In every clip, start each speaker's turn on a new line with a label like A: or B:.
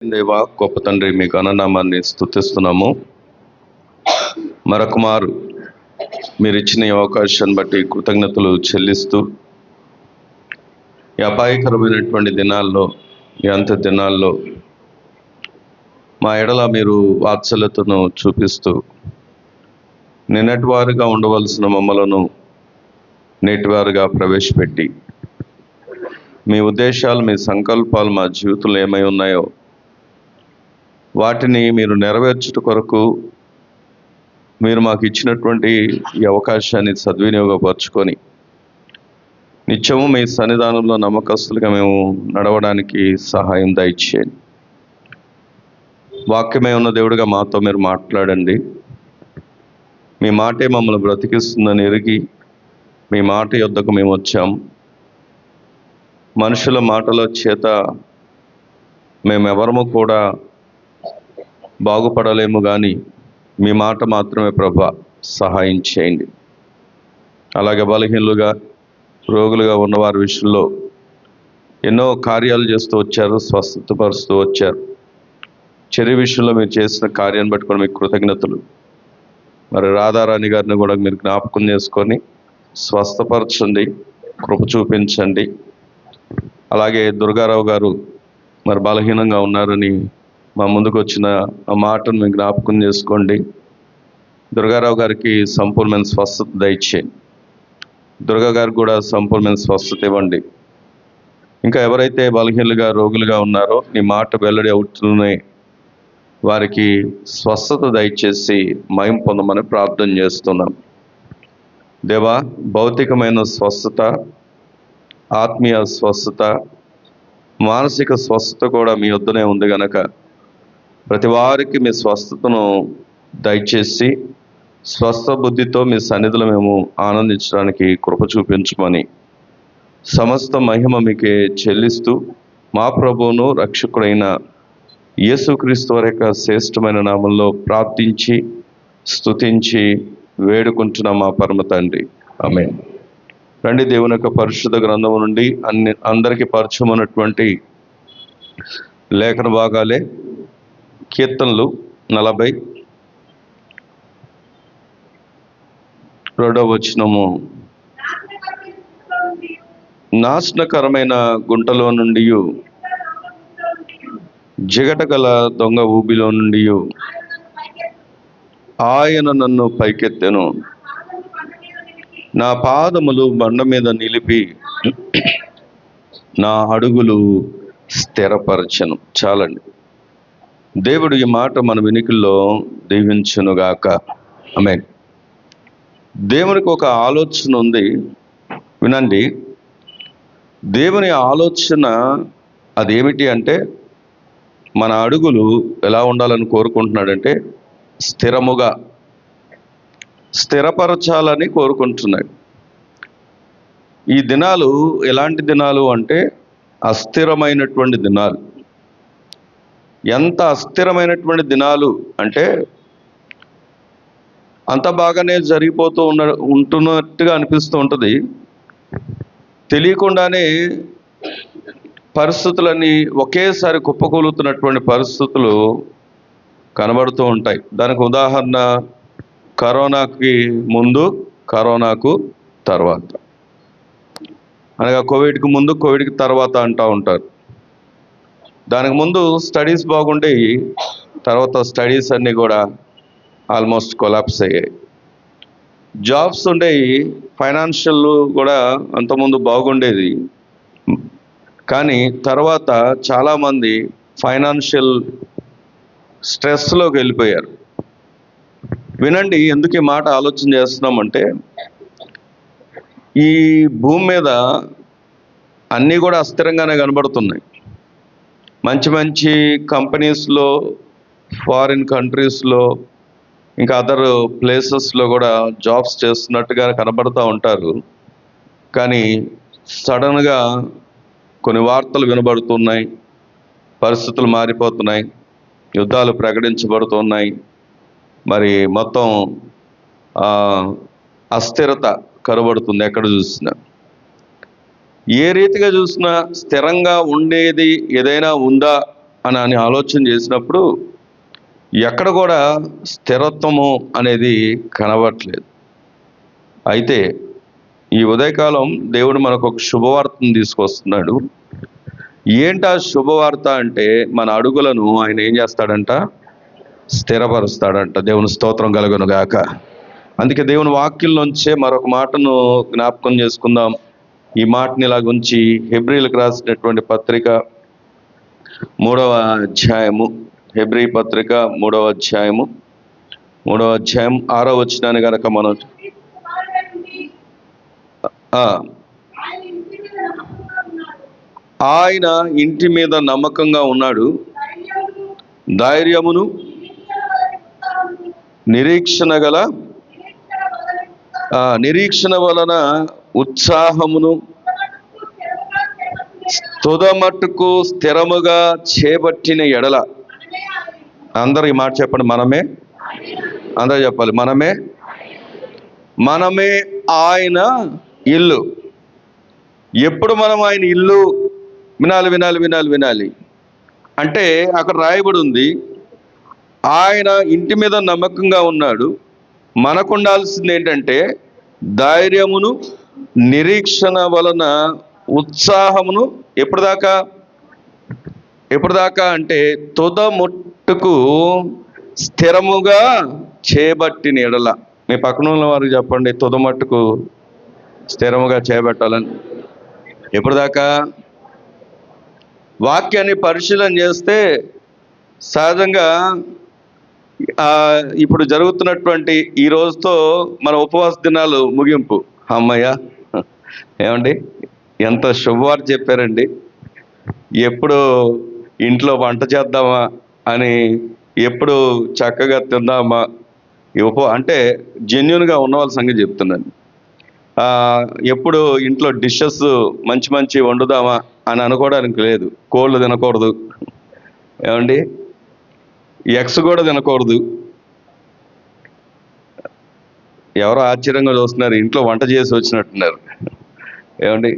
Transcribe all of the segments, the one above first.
A: దేవా గొప్ప తండ్రి, మీ ఘననామాన్ని స్తుతిస్తున్నాము. మరొక మారు మీరు ఇచ్చిన ఈ అవకాశాన్ని బట్టి కృతజ్ఞతలు చెల్లిస్తూ, ఈ అపాయకరమైనటువంటి దినాల్లో, ఈ అంత్య దినాల్లో మా ఎడల మీరు వాత్సల్యతను చూపిస్తూ, నిన్నటి వారుగా ఉండవలసిన మమ్మలను నేటివారుగా ప్రవేశపెట్టి, మీ ఉద్దేశాలు, మీ సంకల్పాలు మా జీవితంలో ఏమై ఉన్నాయో వాటిని మీరు నెరవేర్చుట కొరకు మీరు మాకు ఇచ్చినటువంటి ఈ అవకాశాన్ని సద్వినియోగపరచుకొని నిత్యము మీ సన్నిధానంలో నమ్మకస్తులుగా మేము నడవడానికి సహాయం దయచేయండి. వాక్యమే ఉన్న దేవుడిగా మాతో మీరు మాట్లాడండి. మీ మాటే మమ్మల్ని బ్రతికిస్తుందని ఎరిగి మీ మాట యొద్దకు మేము వచ్చాం. మనుషుల మాటల చేత మేమెవరము కూడా బాగుపడలేము, కానీ మీ మాట మాత్రమే ప్రభా సహాయం చేయండి. అలాగే బలహీనులుగా, రోగులుగా ఉన్న వారి విషయంలో ఎన్నో కార్యాలు చేస్తూ వచ్చారు, స్వస్థతపరుస్తూ వచ్చారు. చర్య విషయంలో మీరు చేసిన కార్యాన్ని బట్టి మీకు కృతజ్ఞతలు. మరి రాధారాణి గారిని కూడా మీరు జ్ఞాపకం చేసుకొని స్వస్థపరచండి, కృప చూపించండి. అలాగే దుర్గారావు గారు మరి బలహీనంగా ఉన్నారని మా ముందుకు వచ్చిన ఆ మాటను మేము జ్ఞాపకం చేసుకోండి. దుర్గారావు గారికి సంపూర్ణమైన స్వస్థత దయచేయండి. దుర్గా గారికి కూడా సంపూర్ణమైన స్వస్థత ఇవ్వండి. ఇంకా ఎవరైతే బలహీనులుగా, రోగులుగా ఉన్నారో నీ మాట వెల్లడి అవుతున్నాయి, వారికి స్వస్థత దయచేసి మహిమ పొందమని ప్రార్థన చేస్తున్నాం. దేవా, భౌతికమైన స్వస్థత, ఆత్మీయ స్వస్థత, మానసిక స్వస్థత కూడా మీ వద్దనే ఉంది గనక ప్రతి వారికి మీ స్వస్థతను దయచేసి స్వస్థ బుద్ధితో మీ సన్నిధిలో మేము ఆనందించడానికి కృప చూపించమని సమస్త మహిమ మీకే చెల్లిస్తూ మా ప్రభువును రక్షకుడైన యేసుక్రీస్తు వారి యొక్క శ్రేష్టమైన నామంలో ప్రార్థించి స్తుతించి వేడుకుంటున్నాం మా పరమ తండ్రి. ఆమేన్. రండి, దేవుని యొక్క పరిశుద్ధ గ్రంథము నుండి అందరికీ పరిచయమైనటువంటి లేఖన భాగాలే. కీర్తనలు 40 వచనము. నాశనకరమైన గుంటలో నుండి, జిగటగల దొంగ ఊబిలో నుండి ఆయన నన్ను పైకెత్తెను. నా పాదములు బండ మీద నిలిపి నా అడుగులు స్థిరపరచను. చాలండి. దేవుడు ఈ మాట మన వినికిల్లో దీవించునుగాక. ఆమేన్. దేవునికి ఒక ఆలోచన ఉంది, వినండి. దేవుని ఆలోచన అదేమిటి అంటే, మన అడుగులు ఎలా ఉండాలని కోరుకుంటున్నాడంటే స్థిరముగా, స్థిరపరచాలని కోరుకుంటున్నాడు. ఈ దినాలు ఎలాంటి దినాలు అంటే అస్థిరమైనటువంటి దినాలు. ఎంత అస్థిరమైనటువంటి దినాలు అంటే అంత బాగానే జరిగిపోతూ ఉంటున్నట్టుగా అనిపిస్తూ ఉంటుంది. తెలియకుండానే పరిస్థితులన్నీ ఒకేసారి కుప్పకూలుతున్నటువంటి పరిస్థితులు కనబడుతూ ఉంటాయి. దానికి ఉదాహరణ కరోనాకి ముందు, కరోనాకు తర్వాత, అనగా కోవిడ్కి ముందు, కోవిడ్కి తర్వాత అంటూ ఉంటారు. దానికి ముందు స్టడీస్ బాగుండేవి, తర్వాత స్టడీస్ అన్నీ కూడా ఆల్మోస్ట్ కొలాప్స్ అయ్యాయి. జాబ్స్ ఉండేవి, ఫైనాన్షియల్ కూడా అంతకుముందు బాగుండేది, కానీ తర్వాత చాలామంది ఫైనాన్షియల్ స్ట్రెస్లోకి వెళ్ళిపోయారు. వినండి, ఎందుకు ఈ మాట ఆలోచన చేస్తున్నామంటే, ఈ భూమి మీద అన్నీ కూడా అస్థిరంగానే కనబడుతున్నాయి. మంచి మంచి కంపెనీస్లో, ఫారిన్ కంట్రీస్లో, ఇంకా అదర్ ప్లేసెస్లో కూడా జాబ్స్ చేస్తున్నట్టుగా కనబడుతూ ఉంటారు. కానీ సడన్గా కొన్ని వార్తలు వినబడుతున్నాయి, పరిస్థితులు మారిపోతున్నాయి, యుద్ధాలు ప్రకటించబడుతున్నాయి. మరి మొత్తం అస్థిరత కనబడుతుంది ఎక్కడ చూసినా. ఏ రీతిగా చూసినా స్థిరంగా ఉండేది ఏదైనా ఉందా అని ఆలోచన చేసినప్పుడు ఎక్కడ కూడా స్థిరత్వము అనేది కనబడట్లేదు. అయితే ఈ ఉదయకాలం దేవుడు మనకు ఒక శుభవార్తను తీసుకొస్తున్నాడు. ఏంటా శుభవార్త అంటే, మన అడుగులను ఆయన ఏం చేస్తాడంట? స్థిరపరుస్తాడంట. దేవుని స్తోత్రం కలుగును గాక. అందుకే దేవుని వాక్యంలోంచే మరొక మాటను జ్ఞాపకం చేసుకుందాం. ఈ మాటని ఇలాగుంచి హెబ్రీలకు రాసినటువంటి పత్రిక 3వ అధ్యాయము, హెబ్రీ పత్రిక 3వ అధ్యాయము 6వ వచనాన్ని గనక మనం ఆయన ఇంటి మీద నమ్మకంగా ఉన్నాడు, ధైర్యమును నిరీక్షణ వలన ఉత్సాహమును తుదమట్టుకు స్థిరముగా చేపట్టిన ఎడల. అందరూ ఈ మాట చెప్పండి. అందరూ చెప్పాలి. మనమే ఆయన ఇల్లు. ఎప్పుడు మనం ఆయన ఇల్లు? వినాలి అంటే అక్కడ రాయబడి ఉంది, ఆయన ఇంటి మీద నమ్మకంగా ఉన్నాడు. మనకు ఉండాల్సింది ఏంటంటే ధైర్యమును నిరీక్షణ వలన ఉత్సాహమును. ఎప్పుడు దాకా అంటే తుదముట్టుకు స్థిరముగా చేపట్టిన ఎడల. మీ పక్కన ఉన్న వారికి చెప్పండి, తుదమట్టుకు స్థిరముగా చేపట్టాలని. ఎప్పుడు దాకా? వాక్యాన్ని పరిశీలన చేస్తే సహజంగా ఇప్పుడు జరుగుతున్నటువంటి ఈ రోజుతో మన ఉపవాస దినాలు ముగింపు. అమ్మయ్య, ఏమండి ఎంత శుభవార్త చెప్పారండి. ఎప్పుడు ఇంట్లో వంట చేద్దామా అని, ఎప్పుడు చక్కగా తిందామా, అంటే జెన్యున్గా ఉన్న వాళ్ళ సంగతి చెప్తున్నాను. ఎప్పుడు ఇంట్లో డిషెస్ మంచి వండుదామా అని అనుకోవడానికి లేదు. కోళ్ళు తినకూడదు, ఏమండి ఎగ్స్ కూడా తినకూడదు. ఎవరో ఆశ్చర్యంగా చూస్తున్నారు, ఇంట్లో వంట చేసి వచ్చినట్టున్నారు. ఏమండి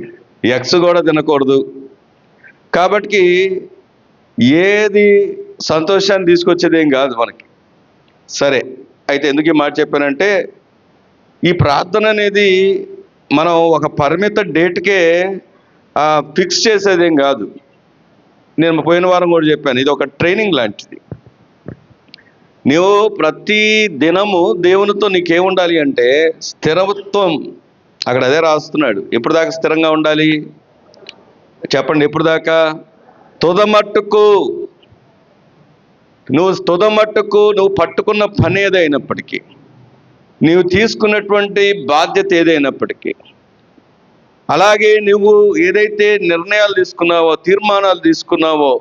A: ఎగ్స్ కూడా తినకూడదు. కాబట్టి ఏది సంతోషాన్ని తీసుకొచ్చేది ఏం కాదు మనకి. సరే, అయితే ఎందుకు ఈ మాట చెప్పానంటే, ఈ ప్రార్థన అనేది మనం ఒక పరిమిత డేట్కే ఫిక్స్ చేసేదేం కాదు. నేను పోయిన వారం కూడా చెప్పాను, ఇది ఒక ట్రైనింగ్ లాంటిది. నువ్వు ప్రతి దినము దేవునితో నీకేముండాలి అంటే స్థిరత్వం. అక్కడ అదే రాస్తున్నాడు. ఎప్పుడు దాకా స్థిరంగా ఉండాలి చెప్పండి? ఎప్పుడు దాకా? తుదమట్టుకు. నువ్వు పట్టుకున్న పని ఏదైనప్పటికీ, నీవు తీసుకున్నటువంటి బాధ్యత ఏదైనప్పటికీ, అలాగే నువ్వు ఏదైతే నిర్ణయాలు తీసుకున్నావో, తీర్మానాలు తీసుకున్నావో,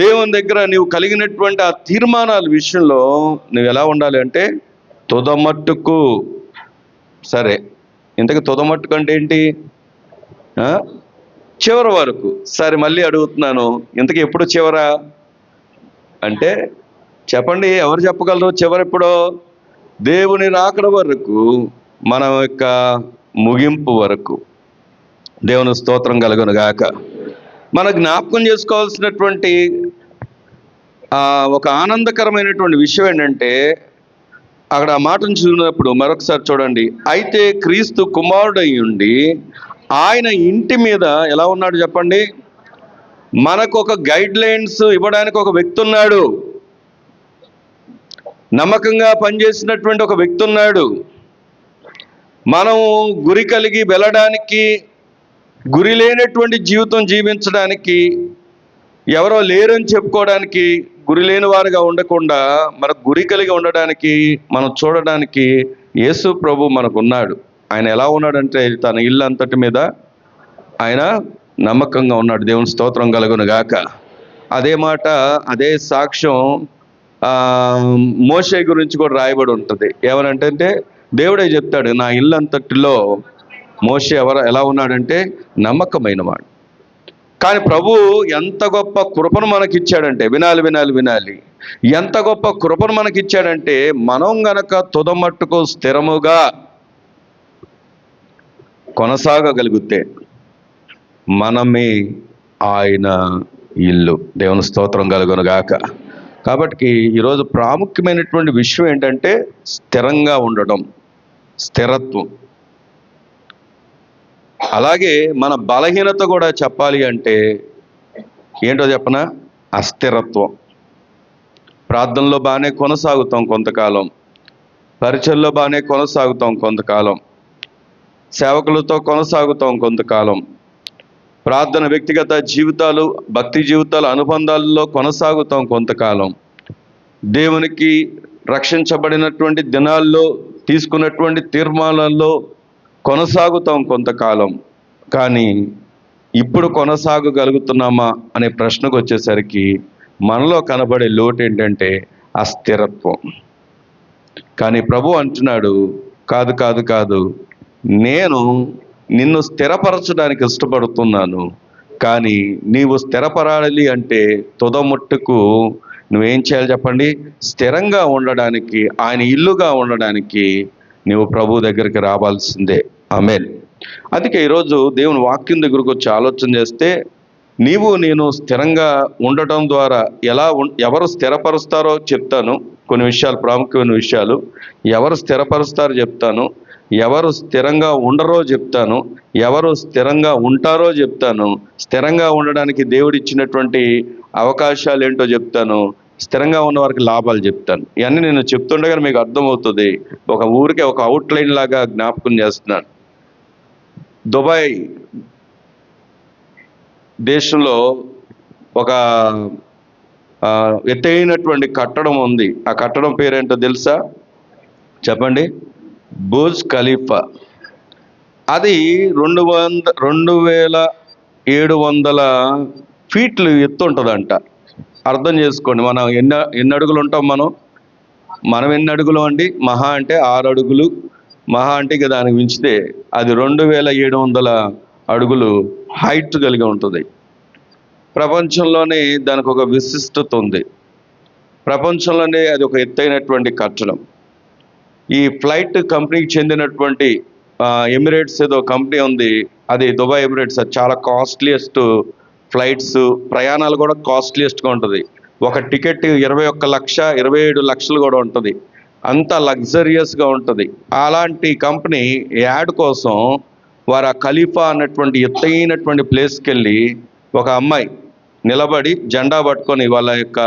A: దేవుని దగ్గర నీవు కలిగినటువంటి ఆ తీర్మానాల విషయంలో నువ్వు ఎలా ఉండాలి అంటే తుదమట్టుకు. సరే, ఇంతకు తుదమట్టుకు అంటే ఏంటి? చివరి వరకు. సరే, మళ్ళీ అడుగుతున్నాను, ఇంతకు ఎప్పుడు చివరా అంటే చెప్పండి, ఎవరు చెప్పగలరు? చివరెప్పుడో? దేవుని రాకడ వరకు, మన యొక్క ముగింపు వరకు. దేవుని స్తోత్రం కలుగును గాక. మన జ్ఞాపకం చేసుకోవాల్సినటువంటి ఒక ఆనందకరమైనటువంటి విషయం ఏంటంటే, అక్కడ ఆ మాటను చూసినప్పుడు మరొకసారి చూడండి. అయితే క్రీస్తు కుమారుడై ఉండి ఆయన ఇంటి మీద ఎలా ఉన్నాడు చెప్పండి? మనకు ఒక గైడ్ లైన్స్ ఇవ్వడానికి ఒక వ్యక్తి ఉన్నాడు. నమ్మకంగా పనిచేసినటువంటి ఒక వ్యక్తి ఉన్నాడు. మనం గురి కలిగి వెళ్ళడానికి, గురి లేనటువంటి జీవితం జీవించడానికి, ఎవరో లేరని చెప్పుకోవడానికి, గురి లేని వారుగా ఉండకుండా మనకు గురి కలిగి ఉండడానికి, మనం చూడడానికి యేసు ప్రభు మనకు ఉన్నాడు. ఆయన ఎలా ఉన్నాడంటే తన ఇల్లు అంతటి మీద ఆయన నమ్మకంగా ఉన్నాడు. దేవుని స్తోత్రం కలుగును గాక. అదే మాట, అదే సాక్ష్యం మోషే గురించి కూడా రాయబడి ఉంటుంది. ఏమనంటే దేవుడే చెప్తాడు, నా ఇల్లు అంతటిలో మోషే ఎలా ఉన్నాడంటే నమ్మకమైన వాడు. కానీ ప్రభు ఎంత గొప్ప కృపను మనకిచ్చాడంటే, వినాలి, ఎంత గొప్ప కృపను మనకిచ్చాడంటే, మనం గనక తుదమట్టుకు స్థిరముగా కొనసాగగలిగితే మనమే ఆయన ఇల్లు. దేవుని స్తోత్రం కలుగును గాక. కాబట్టి ఈరోజు ప్రాముఖ్యమైనటువంటి విషయం ఏంటంటే స్థిరంగా ఉండడం, స్థిరత్వం. అలాగే మన బలహీనత కూడా చెప్పాలి అంటే ఏంటో చెప్పనా? అస్థిరత్వం. ప్రార్థనలో బాగానే కొనసాగుతాం కొంతకాలం, పరిచయలో బాగానే కొనసాగుతాం కొంతకాలం, సేవకులతో కొనసాగుతాం కొంతకాలం, ప్రార్థన వ్యక్తిగత జీవితాలు, భక్తి జీవితాలు, అనుబంధాలలో కొనసాగుతాం కొంతకాలం, దేవునికి రక్షించబడినటువంటి దినాల్లో తీసుకున్నటువంటి తీర్మానాల్లో కొనసాగుతాం కొంతకాలం. కానీ ఇప్పుడు కొనసాగగలుగుతున్నామా అనే ప్రశ్నకు వచ్చేసరికి మనలో కనబడే లోటు ఏంటంటే అస్థిరత్వం. కానీ ప్రభు అంటున్నాడు, కాదు కాదు కాదు, నేను నిన్ను స్థిరపరచడానికి ఇష్టపడుతున్నాను. కానీ నీవు స్థిరపరాలి అంటే తుదముట్టుకు నువ్వేం చేయాలి చెప్పండి? స్థిరంగా ఉండడానికి, ఆయన ఇల్లుగా ఉండడానికి నీవు ప్రభు దగ్గరికి రావాల్సిందే. ఆమేన్. అందుకే ఈరోజు దేవుని వాక్యం దగ్గరకు వచ్చి ఆలోచన చేస్తే, నేను స్థిరంగా ఉండటం ద్వారా ఎవరు స్థిరపరుస్తారో చెప్తాను. కొన్ని విషయాలు, ప్రాముఖ్యమైన విషయాలు. ఎవరు స్థిరపరుస్తారో చెప్తాను, ఎవరు స్థిరంగా ఉండరో చెప్తాను, ఎవరు స్థిరంగా ఉంటారో చెప్తాను, స్థిరంగా ఉండడానికి దేవుడిచ్చినటువంటి అవకాశాలు ఏంటో చెప్తాను, స్థిరంగా ఉన్న వారికి లాభాలు చెప్తాను. ఇవన్నీ నేను చెప్తుండగా మీకు అర్థమవుతుంది. ఒక ఊరికే ఒక అవుట్లైన్ లాగా జ్ఞాపకం చేస్తున్నాను. దుబాయ్ దేశంలో ఒక ఎత్తైనటువంటి కట్టడం ఉంది. ఆ కట్టడం పేరేంటో తెలుసా? చెప్పండి. Burj Khalifa. అది 2700 ఫీట్లు ఎత్తు ఉంటుందంట. అర్థం చేసుకోండి, మనం ఎన్ని అడుగులు ఉంటాం? మనం ఎన్ని అడుగులు అండి? మహా అంటే 6 అడుగులు, మహా అంటే ఇక దానికి మించితే అది 2700 అడుగులు హైట్ కలిగి ఉంటుంది. ప్రపంచంలోనే దానికి ఒక విశిష్టత ఉంది. ప్రపంచంలోనే అది ఒక ఎత్తైనటువంటి కట్టడం. ఈ ఫ్లైట్ కంపెనీకి చెందినటువంటి ఎమిరేట్స్ ఏదో కంపెనీ ఉంది, అది దుబాయ్ ఎమిరేట్స్. అది చాలా కాస్ట్లీయెస్ట్ ఫ్లైట్స్, ప్రయాణాలు కూడా కాస్ట్లీయెస్ట్గా ఉంటుంది. ఒక టికెట్ 21 లక్ష 27 లక్షలు కూడా ఉంటుంది. అంత లగ్జరియస్గా ఉంటుంది. అలాంటి కంపెనీ యాడ్ కోసం వారు ఆ ఖలీఫా అన్నటువంటి ఎత్తైనటువంటి ప్లేస్కి వెళ్ళి ఒక అమ్మాయి నిలబడి జెండా పట్టుకొని వాళ్ళ యొక్క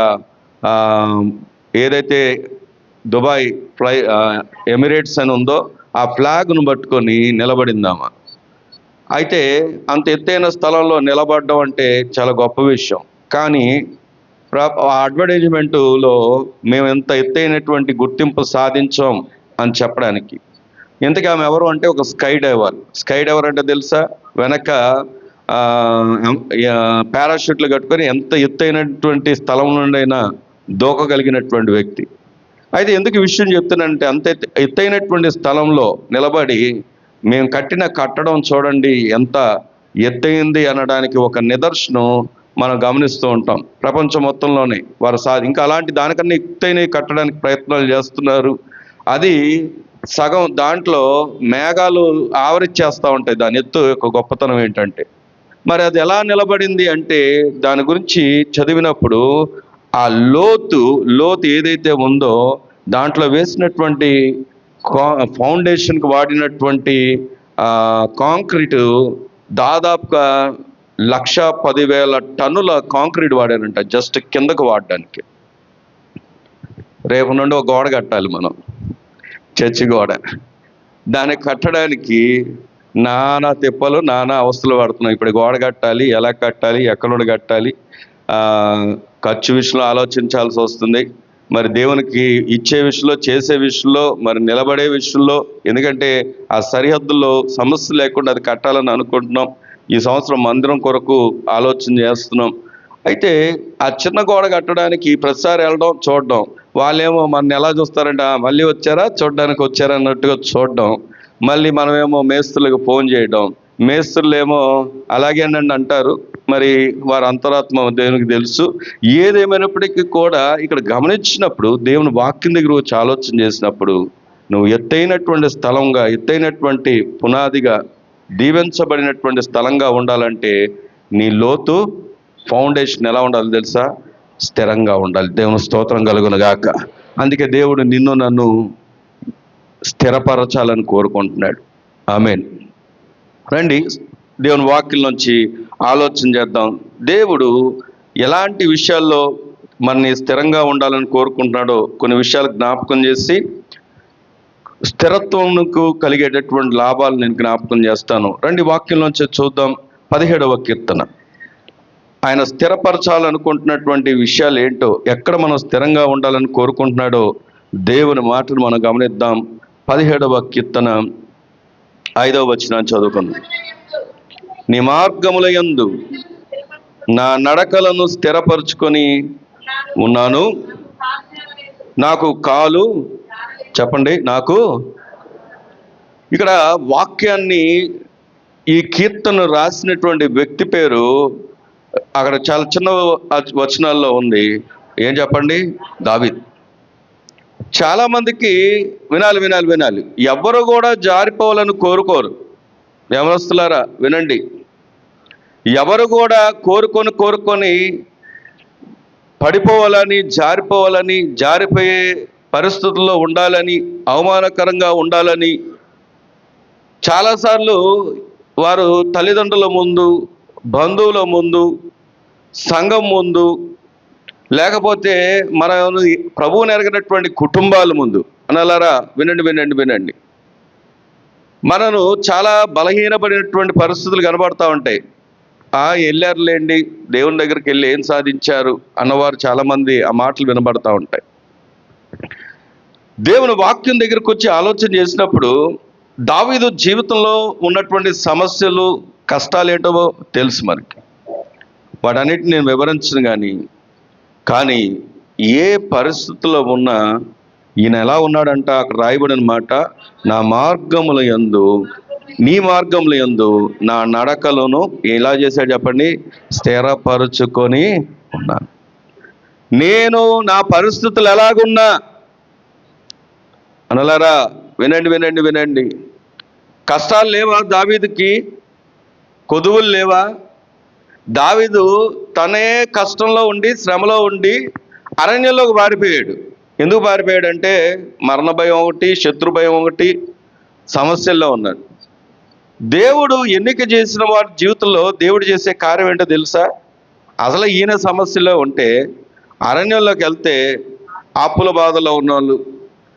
A: ఏదైతే దుబాయ్ ఎమిరేట్స్ అని ఉందో ఆ ఫ్లాగ్ను పట్టుకొని నిలబడిందామా. అయితే అంత ఎత్తైన స్థలంలో నిలబడడం అంటే చాలా గొప్ప విషయం. కానీ ఆ అడ్వర్టైజ్మెంటులో మేము ఎంత ఎత్తైనటువంటి గుర్తింపు సాధించాం అని చెప్పడానికి. ఇంతకీ ఆమె ఎవరు అంటే ఒక స్కై డైవర్. స్కై డైవర్ అంటే తెలుసా? వెనక పారాషూట్లు కట్టుకొని ఎంత ఎత్తైనటువంటి స్థలం నుండైనా దూకగలిగినటువంటి వ్యక్తి. అయితే ఎందుకు ఈ విషయం చెప్తున్నానంటే, అంత ఎత్తైనటువంటి స్థలంలో నిలబడి మేము కట్టిన కట్టడం చూడండి ఎంత ఎత్తైంది అనడానికి ఒక నిదర్శనం మనం గమనిస్తూ ఉంటాం. ప్రపంచం మొత్తంలోనే వారు ఇంకా అలాంటి దానికన్నా ఎత్తైన కట్టడానికి ప్రయత్నాలు చేస్తున్నారు. అది సగం దాంట్లో మేఘాలు ఆవరిచ్చేస్తూ ఉంటాయి. దాని ఎత్తు యొక్క గొప్పతనం ఏంటంటే, మరి అది ఎలా నిలబడింది అంటే దాని గురించి చదివినప్పుడు ఆ లోతు ఏదైతే ఉందో దాంట్లో వేసినటువంటి ఫౌండేషన్కి వాడినటువంటి కాంక్రీటు దాదాపుగా 1,10,000 టన్నుల కాంక్రీట్ వాడారంట జస్ట్ కిందకు వాడడానికి. రేపు నుండి ఒక గోడ కట్టాలి మనం, చర్చి గోడ. దాన్ని కట్టడానికి నానా తిప్పలు, నానా అవస్థలు పడుతున్నాం. ఇప్పుడు గోడ కట్టాలి, ఎలా కట్టాలి, ఎక్కడ నుండి కట్టాలి, ఖర్చు విషయంలో ఆలోచించాల్సి వస్తుంది. మరి దేవునికి ఇచ్చే విషయంలో, చేసే విషయంలో, మరి నిలబడే విషయంలో. ఎందుకంటే ఆ సరిహద్దుల్లో సమస్య లేకుండా అది కట్టాలని అనుకుంటున్నాం. ఈ సంవత్సరం మందిరం కొరకు ఆలోచన చేస్తున్నాం. అయితే ఆ చిన్న గోడ కట్టడానికి ప్రతిసారి వెళ్ళడం, చూడడం. వాళ్ళేమో మన ఎలా చూస్తారంటే మళ్ళీ వచ్చారా, చూడడానికి వచ్చారా అన్నట్టుగా చూడడం. మళ్ళీ మనమేమో మేస్త్రులకు ఫోన్ చేయడం. మేస్త్రులు ఏమో అలాగేనండి అంటారు. మరి వారి అంతరాత్మ దేవునికి తెలుసు. ఏదేమైనప్పటికీ కూడా ఇక్కడ గమనించినప్పుడు, దేవుని వాక్యం దగ్గర వచ్చి ఆలోచన చేసినప్పుడు, నువ్వు ఎత్తైనటువంటి స్థలంగా, ఎత్తైనటువంటి పునాదిగా, దీవించబడినటువంటి స్థలంగా ఉండాలంటే నీ లోతు ఫౌండేషన్ ఎలా ఉండాలి తెలుసా? స్థిరంగా ఉండాలి. దేవుని స్తోత్రం కలుగును గాక. అందుకే దేవుడు నిన్ను నన్ను స్థిరపరచాలని కోరుకుంటున్నాడు. ఆమేన్. రండి దేవుని వాక్యం నుంచి ఆలోచన చేద్దాం. దేవుడు ఎలాంటి విషయాల్లో మనని స్థిరంగా ఉండాలని కోరుకుంటున్నాడో కొన్ని విషయాలు జ్ఞాపకం చేసి స్థిరత్వంకు కలిగేటటువంటి లాభాలు నేను జ్ఞాపకం చేస్తాను. రండి వాక్యంలోంచి చూద్దాం. 17వ కీర్తన. ఆయన స్థిరపరచాలనుకుంటున్నటువంటి విషయాలు ఏంటో, ఎక్కడ మనం స్థిరంగా ఉండాలని కోరుకుంటున్నాడో దేవుని మాటను మనం గమనిద్దాం. 17వ కీర్తన 5వ వచనాన్ని చదువుకుందాం. నీ మార్గముల యందు నా నడకలను స్థిరపరుచుకొని ఉన్నాను. నాకు కాలు చెప్పండి. నాకు ఇక్కడ వాక్యాన్ని ఈ కీర్తన రాసినటువంటి వ్యక్తి పేరు అక్కడ చాలా చిన్న వచనాల్లో ఉంది. ఏం చెప్పండి? దావీద్. చాలా మందికి వినాలి. ఎవ్వరు కూడా జారిపోవాలని కోరుకోరు. యవనస్తులారా వినండి. ఎవరు కూడా కోరుకొని పడిపోవాలని, జారిపోవాలని, జారిపోయే పరిస్థితుల్లో ఉండాలని, అవమానకరంగా ఉండాలని చాలాసార్లు వారు తల్లిదండ్రుల ముందు, బంధువుల ముందు, సంఘం ముందు, లేకపోతే మన ప్రభువుని ఎరగినటువంటి కుటుంబాల ముందు అనాలారా వినండి. మనను చాలా బలహీనపడినటువంటి పరిస్థితులు కనబడతా ఉంటాయి. వెళ్ళారులేండి, దేవుని దగ్గరికి వెళ్ళి ఏం సాధించారు అన్నవారు చాలామంది ఆ మాటలు వినబడతా ఉంటాయి. దేవుని వాక్యం దగ్గరకు వచ్చి ఆలోచన చేసినప్పుడు దావీదు జీవితంలో ఉన్నటువంటి సమస్యలు, కష్టాలు ఏంటో తెలుసు మనకి. వాటన్నిటిని నేను వివరించను కానీ ఏ పరిస్థితుల్లో ఉన్నా ఈయన ఎలా ఉన్నాడంట, అక్కడ రాయబడిన మాట, నా మార్గముల యందు, నీ మార్గముల యందు నా నడకలను ఎలా చేశాడు చెప్పండి? స్థిరపరుచుకొని ఉన్నాను. నేను నా పరిస్థితులు ఎలాగున్నా అనలారా వినండి. కష్టాలు లేవా దావీదుకి? కొదువులు లేవా? దావీదు తనే కష్టంలో ఉండి, శ్రమలో ఉండి అరణ్యంలోకి పారిపోయాడు. ఎందుకు పారిపోయాడంటే మరణ భయం ఒకటి, శత్రు భయం ఒకటి, సమస్యల్లో ఉన్నాడు. దేవుడు ఎన్నిక చేసిన వారి జీవితంలో దేవుడు చేసే కార్యం ఏంటో తెలుసా? అసలు ఈయన సమస్యలో ఉంటే అరణ్యంలోకి వెళ్తే అప్పుల బాధలో ఉన్నవాళ్ళు,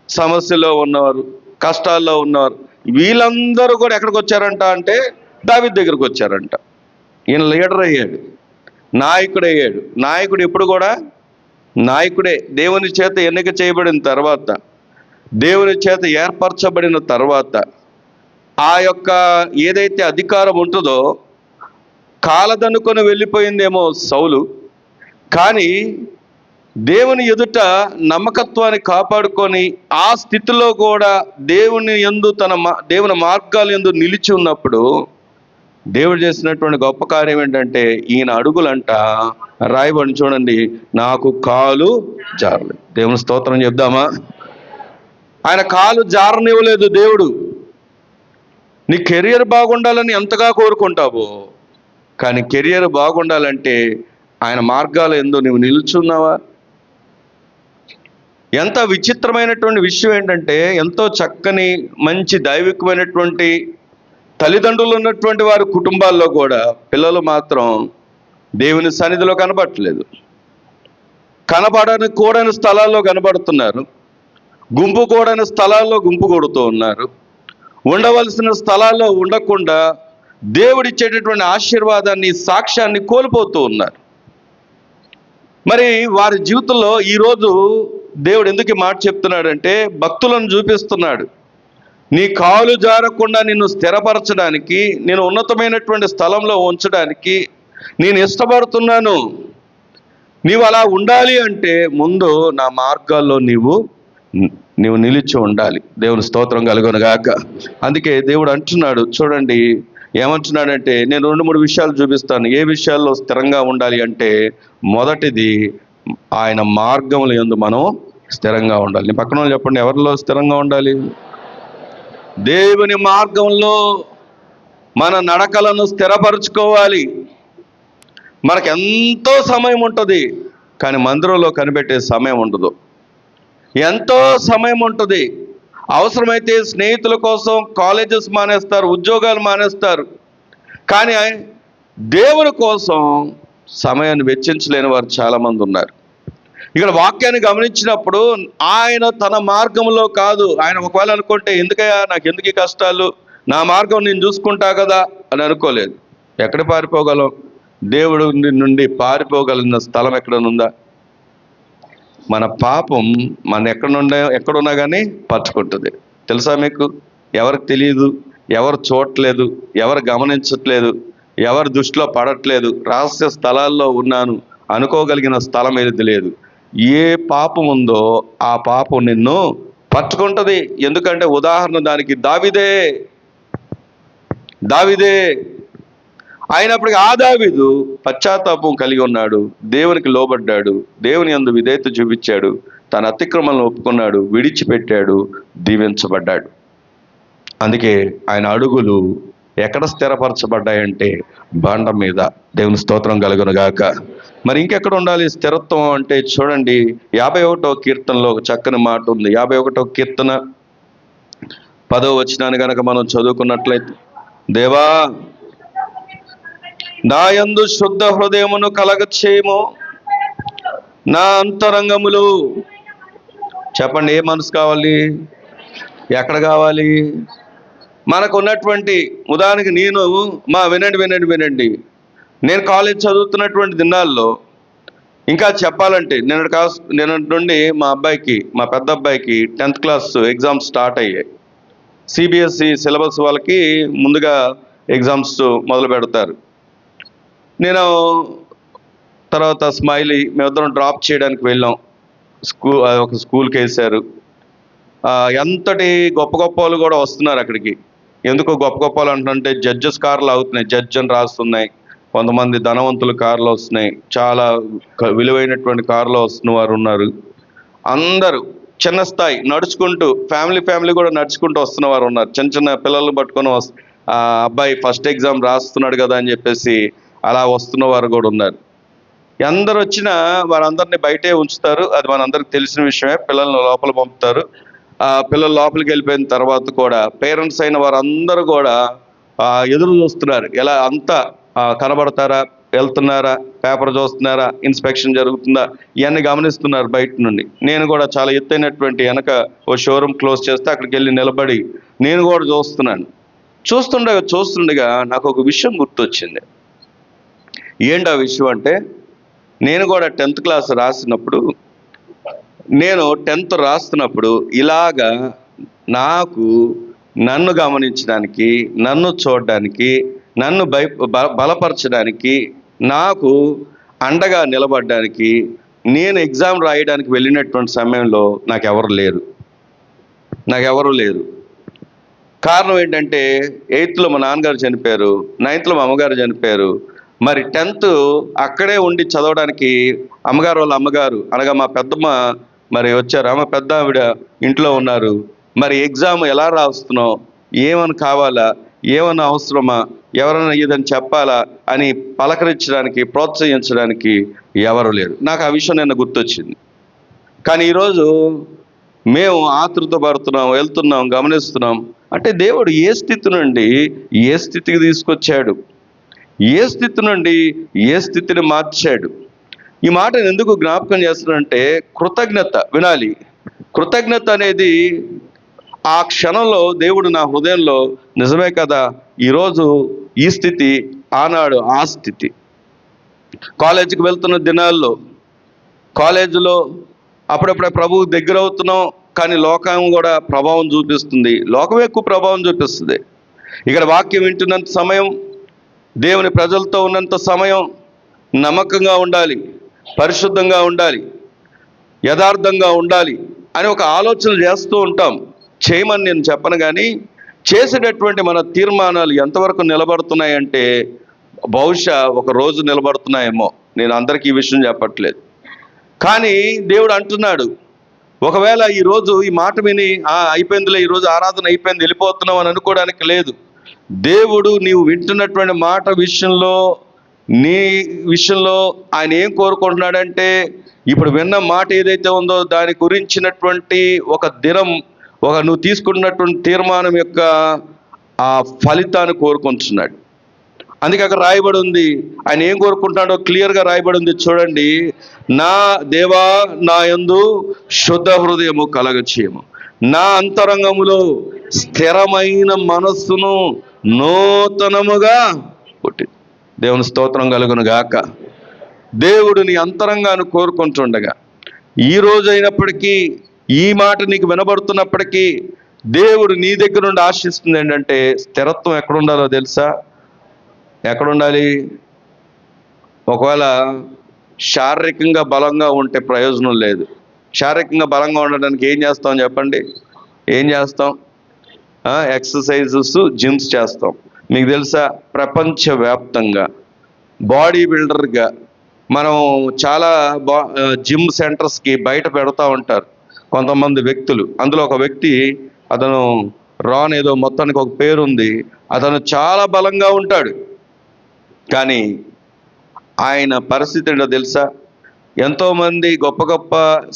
A: సమస్యలో ఉన్నవారు, కష్టాల్లో ఉన్నవారు వీళ్ళందరూ కూడా ఎక్కడికి వచ్చారంట అంటే దావీదు దగ్గరికి వచ్చారంట. ఈయన లీడర్ అయ్యాడు, నాయకుడు అయ్యాడు. నాయకుడు ఎప్పుడు కూడా నాయకుడే. దేవుని చేత ఎన్నిక చేయబడిన తర్వాత, దేవుని చేత ఏర్పరచబడిన తర్వాత ఆ యొక్క ఏదైతే అధికారం ఉంటుందో కాలదనుకొని వెళ్ళిపోయిందేమో సౌలు, కానీ దేవుని ఎదుట నమ్మకత్వాన్ని కాపాడుకొని ఆ స్థితిలో కూడా దేవుని యందు దేవుని మార్గాల యందు నిలిచి ఉన్నప్పుడు దేవుడు చేసినటువంటి గొప్ప కార్యం ఏంటంటే ఈయన అడుగులంట రాయబడి చూడండి, నాకు కాలు జారలేదు. దేవుని స్తోత్రం చెప్దామా? ఆయన కాలు జారనివ్వలేదు దేవుడు. నీ కెరియర్ బాగుండాలని ఎంతగా కోరుకుంటావో, కానీ కెరియర్ బాగుండాలంటే ఆయన మార్గాల యందు నువ్వు నిలుచున్నావా? ఎంత విచిత్రమైనటువంటి విషయం ఏంటంటే, ఎంతో చక్కని మంచి దైవికమైనటువంటి తల్లిదండ్రులు ఉన్నటువంటి వారి కుటుంబాల్లో కూడా పిల్లలు మాత్రం దేవుని సన్నిధిలో కనబడట్లేదు. కనబడని కూడని స్థలాల్లో కనబడుతున్నారు, గుంపు కూడని స్థలాల్లో గుంపు కొడుతూ ఉన్నారు, ఉండవలసిన స్థలాల్లో ఉండకుండా దేవుడిచ్చేటటువంటి ఆశీర్వాదాన్ని, సాక్ష్యాన్ని కోల్పోతూ ఉన్నారు. మరి వారి జీవితంలో ఈరోజు దేవుడు ఎందుకు ఈ మాట చెప్తున్నాడంటే భక్తులను చూపిస్తున్నాడు. నీ కాలు జారకుండా నిన్ను స్థిరపరచడానికి, నేను ఉన్నతమైనటువంటి స్థలంలో ఉంచడానికి నేను ఇష్టపడుతున్నాను. నీవు అలా ఉండాలి అంటే ముందు నా మార్గాల్లో నీవు నిలిచి ఉండాలి. దేవుని స్తోత్రం కలుగును గాక. అందుకే దేవుడు అంటున్నాడు చూడండి, ఏమంటున్నాడంటే నేను 2-3 విషయాలు చూపిస్తాను. ఏ విషయాల్లో స్థిరంగా ఉండాలి అంటే మొదటిది ఆయన మార్గముల యందు మనం స్థిరంగా ఉండాలి. నీ పక్కన చెప్పండి, ఎవరిలో స్థిరంగా ఉండాలి? దేవుని మార్గంలో మన నడకలను స్థిరపరచుకోవాలి. మనకెంతో సమయం ఉంటుంది, కానీ మందిరంలో కనిపెట్టే సమయం ఉండదు. ఎంతో సమయం ఉంటుంది, అవసరమైతే స్నేహితుల కోసం కాలేజెస్ మానేస్తారు, ఉద్యోగాలు మానేస్తారు, కానీ దేవుని కోసం సమయాన్ని వెచ్చించలేని వారు చాలామంది ఉన్నారు. ఇక్కడ వాక్యాన్ని గమనించినప్పుడు ఆయన తన మార్గంలో కాదు, ఆయన ఒకవేళ అనుకుంటే ఎందుకయ్యా నాకు ఎందుకు ఈ కష్టాలు, నా మార్గం నేను చూసుకుంటా కదా అని అనుకోలేదు. ఎక్కడ పారిపోగలం? దేవుడు నుండి పారిపోగలిగిన స్థలం ఎక్కడనుందా? మన పాపం మన ఎక్కడున్నా కానీ పట్టుకుంటుంది. తెలుసా మీకు? ఎవరికి తెలియదు, ఎవరు చూడట్లేదు, ఎవరు గమనించట్లేదు, ఎవరి దృష్టిలో పడట్లేదు, రహస్య స్థలాల్లో ఉన్నాను అనుకోగలిగిన స్థలం ఏది లేదు. ఏ పాపం ఉందో ఆ పాపం నిన్ను పట్టుకుంటుంది. ఎందుకంటే ఉదాహరణ దానికి దావీదే అయినప్పటికీ ఆ దావీదు పశ్చాత్తాపం కలిగి ఉన్నాడు, దేవునికి లోబడ్డాడు, దేవుని యందు విధేయత చూపించాడు, తన అతిక్రమలను ఒప్పుకున్నాడు, విడిచిపెట్టాడు, దీవించబడ్డాడు. అందుకే ఆయన అడుగులు ఎక్కడ స్థిరపరచబడ్డాయంటే బండ మీద. దేవుని స్తోత్రం కలుగును గాక. మరి ఇంకెక్కడ ఉండాలి స్థిరత్వం అంటే? చూడండి, 51వ కీర్తనలో ఒక చక్కని మాట ఉంది. 51వ కీర్తన 10వ వచనాన్ని కనుక మనం చదువుకున్నట్లయితే, దేవా నా యందు శుద్ధ హృదయమును కలగచేయము, నా అంతరంగములు. చెప్పండి, ఏ మనసు కావాలి? ఎక్కడ కావాలి? మనకు ఉన్నటువంటి ఉదాహరణకి వినండి, నేను కాలేజ్ చదువుతున్నటువంటి దినాల్లో, ఇంకా చెప్పాలంటే నిన్నటి నుండి మా పెద్ద అబ్బాయికి 10th క్లాస్ ఎగ్జామ్స్ స్టార్ట్ అయ్యాయి. సిబిఎస్ఈ సిలబస్ వాళ్ళకి ముందుగా ఎగ్జామ్స్ మొదలు పెడతారు. నేను తర్వాత స్మైలీ మేమిద్దరం డ్రాప్ చేయడానికి వెళ్ళాం. ఒక స్కూల్కి వేశారు. ఎంతటి గొప్ప వాళ్ళు కూడా వస్తున్నారు అక్కడికి. ఎందుకు గొప్ప వాళ్ళు అంటుంటే, జడ్జెస్ కార్లు అవుతున్నాయి, జడ్జ్ అని రాస్తున్నాయి. కొంతమంది ధనవంతుల కార్లు వస్తున్నాయి, చాలా విలువైనటువంటి కార్లు వస్తున్న వారు ఉన్నారు. అందరూ చిన్న స్థాయి నడుచుకుంటూ, ఫ్యామిలీ కూడా నడుచుకుంటూ వస్తున్న వారు ఉన్నారు. చిన్న పిల్లలు పట్టుకొని అబ్బాయి ఫస్ట్ ఎగ్జామ్ రాస్తున్నాడు కదా అని చెప్పేసి అలా వస్తున్న వారు కూడా ఉన్నారు. అందరు వచ్చినా వారందరినీ బయటే ఉంచుతారు, అది మనందరికి తెలిసిన విషయమే. పిల్లల్ని లోపల పంపుతారు. పిల్లలు లోపలికి వెళ్ళిపోయిన తర్వాత కూడా పేరెంట్స్ అయిన వారందరూ కూడా ఎదురు చూస్తున్నారు, ఎలా అంతా కనబడతారా, వెళ్తున్నారా, పేపర్ చూస్తున్నారా, ఇన్స్పెక్షన్ జరుగుతుందా, ఇవన్నీ గమనిస్తున్నారు బయట నుండి. నేను కూడా చాలా ఎత్తైనటువంటి వెనక ఓ షోరూమ్ క్లోజ్ చేస్తే అక్కడికి వెళ్ళి నిలబడి నేను కూడా చూస్తున్నాను. చూస్తుండగా నాకు ఒక విషయం గుర్తొచ్చింది. ఏంటి ఆ విషయం అంటే, నేను కూడా 10th క్లాస్ రాసినప్పుడు, నేను 10th రాస్తున్నప్పుడు ఇలాగా నన్ను గమనించడానికి, నన్ను చూడడానికి, నన్ను బలపరచడానికి, నాకు అండగా నిలబడడానికి, నేను ఎగ్జామ్ రాయడానికి వెళ్ళినటువంటి సమయంలో నాకెవరు లేరు. కారణం ఏంటంటే, 8th మా నాన్నగారు చనిపోయారు, 9th మా అమ్మగారు చనిపోయారు. మరి 10th అక్కడే ఉండి చదవడానికి అమ్మగారు వాళ్ళ అమ్మగారు అనగా మా పెద్దమ్మ మరి వచ్చారు. ఆమె పెద్ద ఆవిడ ఇంట్లో ఉన్నారు. మరి ఎగ్జామ్ ఎలా రాస్తున్నావు, ఏమని కావాలా, ఏమన్నా అవసరమా, ఎవరైనా ఏదని చెప్పాలా అని పలకరించడానికి, ప్రోత్సహించడానికి ఎవరు లేరు. నాకు ఆ విషయం నిన్న గుర్తొచ్చింది. కానీ ఈరోజు మేము ఆతృత పడుతున్నాం, వెళ్తున్నాం, గమనిస్తున్నాం. అంటే దేవుడు ఏ స్థితి నుండి ఏ స్థితికి తీసుకొచ్చాడు, ఏ స్థితి నుండి ఏ స్థితిని మార్చాడు. ఈ మాటను ఎందుకు జ్ఞాపకం చేస్తున్నానంటే, కృతజ్ఞత వినాలి. కృతజ్ఞత అనేది ఆ క్షణంలో దేవుడు నా హృదయంలో, నిజమే కదా, ఈరోజు ఈ స్థితి, ఆనాడు ఆ స్థితి. కాలేజీకి వెళ్తున్న దినాల్లో, కాలేజీలో అప్పుడప్పుడే ప్రభువు దగ్గర అవుతున్నాం, కానీ లోకం కూడా ప్రభావం చూపిస్తుంది. లోకం ఎక్కువ ప్రభావం చూపిస్తుంది. ఇక్కడ వాక్యం వింటున్నంత సమయం, దేవుని ప్రజలతో ఉన్నంత సమయం నమ్మకంగా ఉండాలి, పరిశుద్ధంగా ఉండాలి, యథార్థంగా ఉండాలి అని ఒక ఆలోచన చేస్తూ ఉంటాం. చేయమని నేను చెప్పను, కానీ చేసేటటువంటి మన తీర్మానాలు ఎంతవరకు నిలబడుతున్నాయంటే, బహుశా ఒక రోజు నిలబడుతున్నాయేమో. నేను అందరికీ ఈ విషయం చెప్పట్లేదు, కానీ దేవుడు అంటున్నాడు, ఒకవేళ ఈరోజు ఈ మాట విని అయిపోయిందిలే, ఈరోజు ఆరాధన అయిపోయింది, వెళ్ళిపోతున్నాం అని అనుకోవడానికి లేదు. దేవుడు నీవు వింటున్నటువంటి మాట విషయంలో నీ విషయంలో ఆయన ఏం కోరుకుంటున్నాడంటే, ఇప్పుడు విన్న మాట ఏదైతే ఉందో దాని గురించినటువంటి ఒక దినం, నువ్వు తీసుకున్నటువంటి తీర్మానం యొక్క ఆ ఫలితాన్ని కోరుకుంటున్నాడు. అందుకే అక్కడ రాయబడి ఉంది, ఆయన ఏం కోరుకుంటున్నాడో క్లియర్గా రాయబడి ఉంది చూడండి. నా దేవా నా యందు శుద్ధ హృదయము కలగచేయము, నా అంతరంగములో స్థిరమైన మనస్సును నూతనముగా పుట్టి. దేవుని స్తోత్రం కలుగును గాక. దేవుడు నీ అంతరంగాన్ని కోరుకుంటుండగా, ఈ రోజు అయినప్పటికీ ఈ మాట నీకు వినబడుతున్నప్పటికీ దేవుడు నీ దగ్గర నుండి ఆశిస్తుంది ఏంటంటే, స్థిరత్వం ఎక్కడుండాలో తెలుసా? ఎక్కడుండాలి? ఒకవేళ శారీరకంగా బలంగా ఉంటే ప్రయోజనం లేదు. శారీరకంగా బలంగా ఉండడానికి ఏం చేస్తాం చెప్పండి? ఏం చేస్తాం? ఎక్సర్సైజెస్, జిమ్స్ చేస్తాం. మీకు తెలుసా, ప్రపంచవ్యాప్తంగా బాడీ బిల్డర్గా మనం చాలా జిమ్ సెంటర్స్కి బయట పెడతా ఉంటారు కొంతమంది వ్యక్తులు. అందులో ఒక వ్యక్తి, అతను రాన్ ఏదో మొత్తానికి ఒక పేరుంది, అతను చాలా బలంగా ఉంటాడు. కానీ ఆయన పరిస్థితి ఏంటో తెలుసా? ఎంతోమంది గొప్ప గొప్ప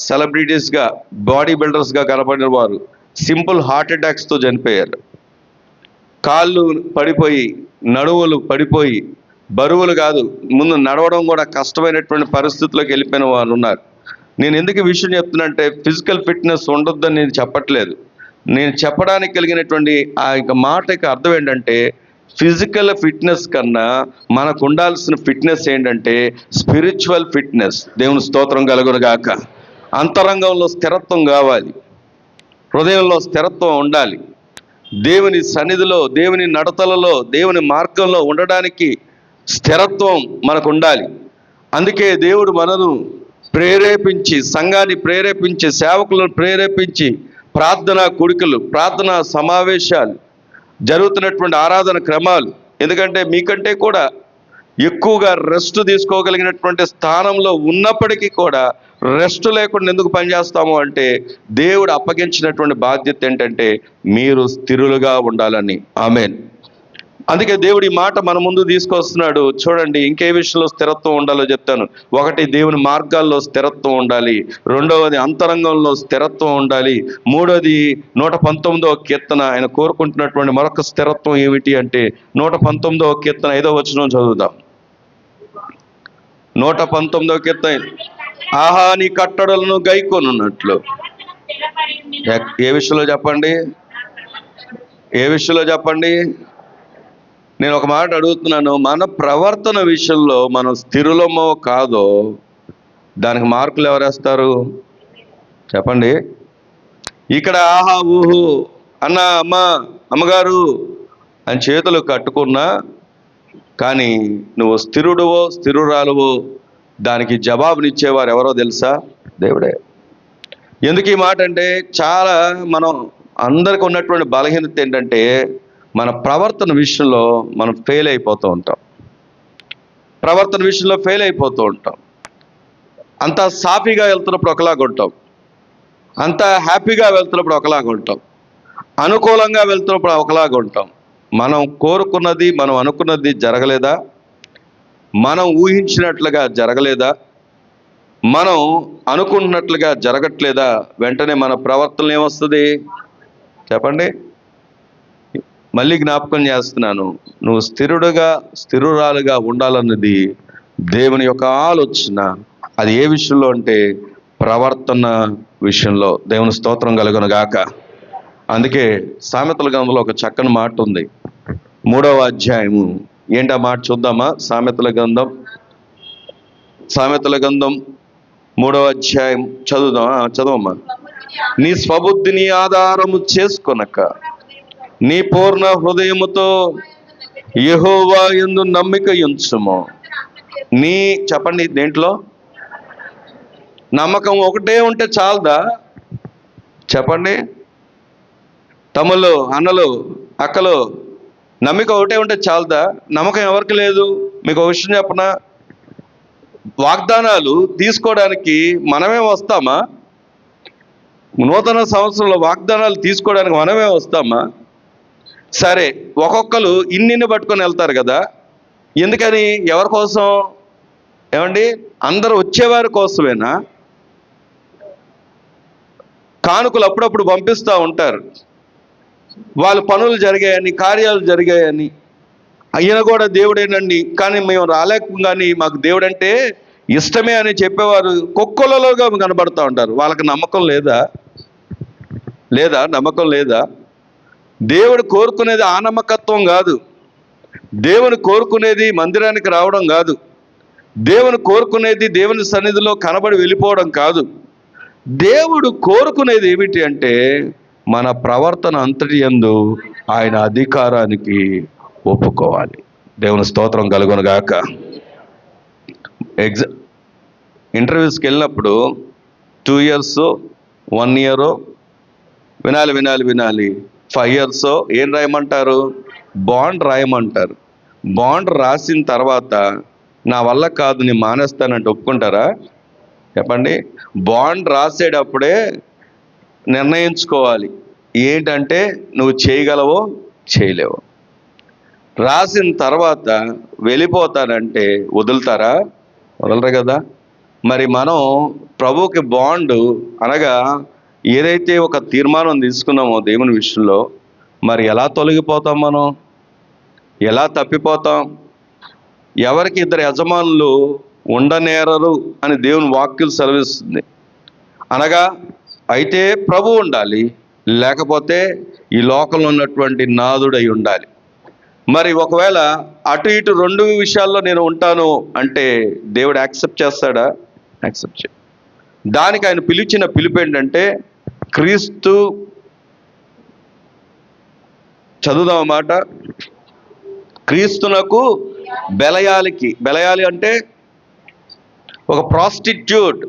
A: సెలబ్రిటీస్గా, బాడీ బిల్డర్స్గా కనపడిన వారు సింపుల్ హార్ట్ అటాక్స్తో చనిపోయారు. కాళ్ళు పడిపోయి, నడువులు పడిపోయి, బరువులు కాదు, ముందు నడవడం కూడా కష్టమైనటువంటి పరిస్థితుల్లోకి వెళ్ళిపోయిన వాళ్ళు ఉన్నారు. నేను ఎందుకు ఈ విషయం చెప్తున్నంటే, ఫిజికల్ ఫిట్నెస్ ఉండొద్దని నేను చెప్పట్లేదు. నేను చెప్పడానికి కలిగినటువంటి ఆ యొక్క మాట యొక్క అర్థం ఏంటంటే, ఫిజికల్ ఫిట్నెస్ కన్నా మనకు ఉండాల్సిన ఫిట్నెస్ ఏంటంటే స్పిరిచువల్ ఫిట్నెస్. దేవుని స్తోత్రం కలుగును గాక. అంతరంగంలో స్థిరత్వం కావాలి, హృదయంలో స్థిరత్వం ఉండాలి. దేవుని సన్నిధిలో, దేవుని నడతలలో, దేవుని మార్గంలో ఉండడానికి స్థిరత్వం మనకు ఉండాలి. అందుకే దేవుడు మనను ప్రేరేపించి, సంఘాన్ని ప్రేరేపించి, సేవకులను ప్రేరేపించి ప్రార్థనా కూడికలు, ప్రార్థనా సమావేశాలు, జరుగుతున్నటువంటి ఆరాధన క్రమాలు, ఎందుకంటే మీకంటే కూడా ఎక్కువగా రెస్ట్ తీసుకోగలిగినటువంటి స్థానంలో ఉన్నప్పటికీ కూడా రెస్ట్ లేకుండా ఎందుకు పనిచేస్తాము అంటే, దేవుడు అప్పగించినటువంటి బాధ్యత ఏంటంటే మీరు స్థిరులుగా ఉండాలని. ఆమేన్. అందుకే దేవుడు ఈ మాట మన ముందు తీసుకొస్తున్నాడు. చూడండి, ఇంకే విషయంలో స్థిరత్వం ఉండాలో చెప్తాను. ఒకటి, దేవుని మార్గాల్లో స్థిరత్వం ఉండాలి. రెండవది, అంతరంగంలో స్థిరత్వం ఉండాలి. మూడోది, 119వ కీర్తన ఆయన కోరుకుంటున్నటువంటి మరొక స్థిరత్వం ఏమిటి అంటే, 119వ కీర్తన 5వ వచనం చదువుదాం. 119వ కీర్తన, ఆహా నీ కట్టడలను గైకొనున్నట్లు. ఏ విషయంలో చెప్పండి? ఏ విషయంలో చెప్పండి? నేను ఒక మాట అడుగుతున్నాను, మన ప్రవర్తన విషయంలో మనం స్థిరులమో కాదో దానికి మార్కులు ఎవరేస్తారు చెప్పండి? ఇక్కడ ఆహా ఊహు అన్న, అమ్మగారు అని చేతులు కట్టుకున్నా కానీ నువ్వు స్థిరుడువో స్థిరురాలువో దానికి జవాబునిచ్చేవారు ఎవరో తెలుసా? దేవుడే. ఎందుకు ఈ మాట అంటే, చాలా మనం అందరికి ఉన్నటువంటి బలహీనత ఏంటంటే, మన ప్రవర్తన విషయంలో మనం ఫెయిల్ అయిపోతూ ఉంటాం. ప్రవర్తన విషయంలో ఫెయిల్ అయిపోతూ ఉంటాం. అంతా సాఫీగా వెళ్తున్నప్పుడు ఒకలాగా ఉంటాం, అంతా హ్యాపీగా వెళ్తున్నప్పుడు ఒకలాగా ఉంటాం, అనుకూలంగా వెళ్తున్నప్పుడు ఒకలాగా ఉంటాం. మనం కోరుకున్నది, మనం అనుకున్నది జరగలేదా? మనం ఊహించినట్లుగా జరగలేదా? మనం అనుకుంటున్నట్లుగా జరగట్లేదా? వెంటనే మన ప్రవర్తన ఏమొస్తుంది చెప్పండి? మళ్ళీ జ్ఞాపకం చేస్తున్నాను, నువ్వు స్థిరురాలుగా ఉండాలన్నది దేవుని యొక్క ఆలోచన. అది ఏ విషయంలో అంటే ప్రవర్తన విషయంలో. దేవుని స్తోత్రం కలుగును గాక. అందుకే సామెతల గ్రంథంలో ఒక చక్కని మాట ఉంది, 3వ అధ్యాయము. ఏంటి ఆ మాట చూద్దామా? సామెతల గ్రంథం 3వ అధ్యాయం చదవమ్మా. నీ స్వబుద్ధిని ఆధారము చేసుకొనక నీ పూర్ణ హృదయముతో యెహోవా యందు నమ్మిక ఉంచుము. చెప్పండి, దేంట్లో నమ్మకం ఒకటే ఉంటే చాలదా చెప్పండి? తమ్ముళ్ళు, అన్నలు, అక్కలు, నమ్మిక ఒకటే ఉంటే చాలదా? నమ్మకం ఎవరికి లేదు? మీకు ఒక విషయం చెప్పనా? వాగ్దానాలు తీసుకోవడానికి మనమే వస్తామా? నూతన సంవత్సరంలో వాగ్దానాలు తీసుకోవడానికి మనమే వస్తామా? సరే, ఒక్కొక్కరు ఇన్నిని పట్టుకొని వెళ్తారు కదా. ఎందుకని? ఎవరి కోసం? ఏమండి, అందరూ వచ్చేవారి కోసమేనా? కానుకలు అప్పుడప్పుడు పంపిస్తూ ఉంటారు, వాళ్ళ పనులు జరిగాయని, కార్యాలు జరిగాయని. ఆయన కూడా దేవుడేనండి, కానీ మేము రాలేకపోగాని మాకు దేవుడంటే ఇష్టమే అని చెప్పేవారు కుక్కలలోగా కనబడుతూ ఉంటారు. వాళ్ళకి నమ్మకం లేదా? నమ్మకం లేదా? దేవుడు కోరుకునేది ఆ నమ్మకత్వం కాదు. దేవుని కోరుకునేది మందిరానికి రావడం కాదు. దేవుని కోరుకునేది దేవుని సన్నిధిలో కనబడి వెళ్ళిపోవడం కాదు. దేవుడు కోరుకునేది ఏమిటి అంటే మన ప్రవర్తన అంతటి యందు ఆయన అధికారానికి ఒప్పుకోవాలి. దేవుని స్తోత్రం కలుగును గాక. ఇంటర్వ్యూస్కి వెళ్ళినప్పుడు 2 years 1 year వినాలి 5 years ఏం రాయమంటారు? బాండ్ రాయమంటారు. బాండ్ రాసిన తర్వాత నా వల్ల కాదు నేను మానేస్తానంటే ఒప్పుకుంటారా? చెప్పండి. బాండ్ రాసేటప్పుడే నిర్ణయించుకోవాలి ఏంటంటే నువ్వు చేయగలవో చేయలేవో. రాసిన తర్వాత వెళ్ళిపోతానంటే వదులుతారా? వదలరు కదా. మరి మనం ప్రభువుకి బాండు అనగా ఏదైతే ఒక తీర్మానం తీసుకున్నామో దేవుని విషయంలో, మరి ఎలా తొలగిపోతాం? మనం ఎలా తప్పిపోతాం? ఎవరికి 2 యజమానులు ఉండనేరరు అని దేవుని వాక్యం సెలవిస్తుంది. అనగా అయితే ప్రభు ఉండాలి, లేకపోతే ఈ లోకంలో ఉన్నటువంటి నాదుడై ఉండాలి. మరి ఒకవేళ అటు ఇటు 2 విషయాల్లో నేను ఉంటాను అంటే దేవుడు యాక్సెప్ట్ చేస్తాడా? యాక్సెప్ట్ చేయ. దానికి ఆయన పిలిచిన పిలుపు ఏంటంటే క్రీస్తు. చదువుదాం మాట. క్రీస్తునకు బెలయాలి అంటే ఒక ప్రాస్టిట్యూట్,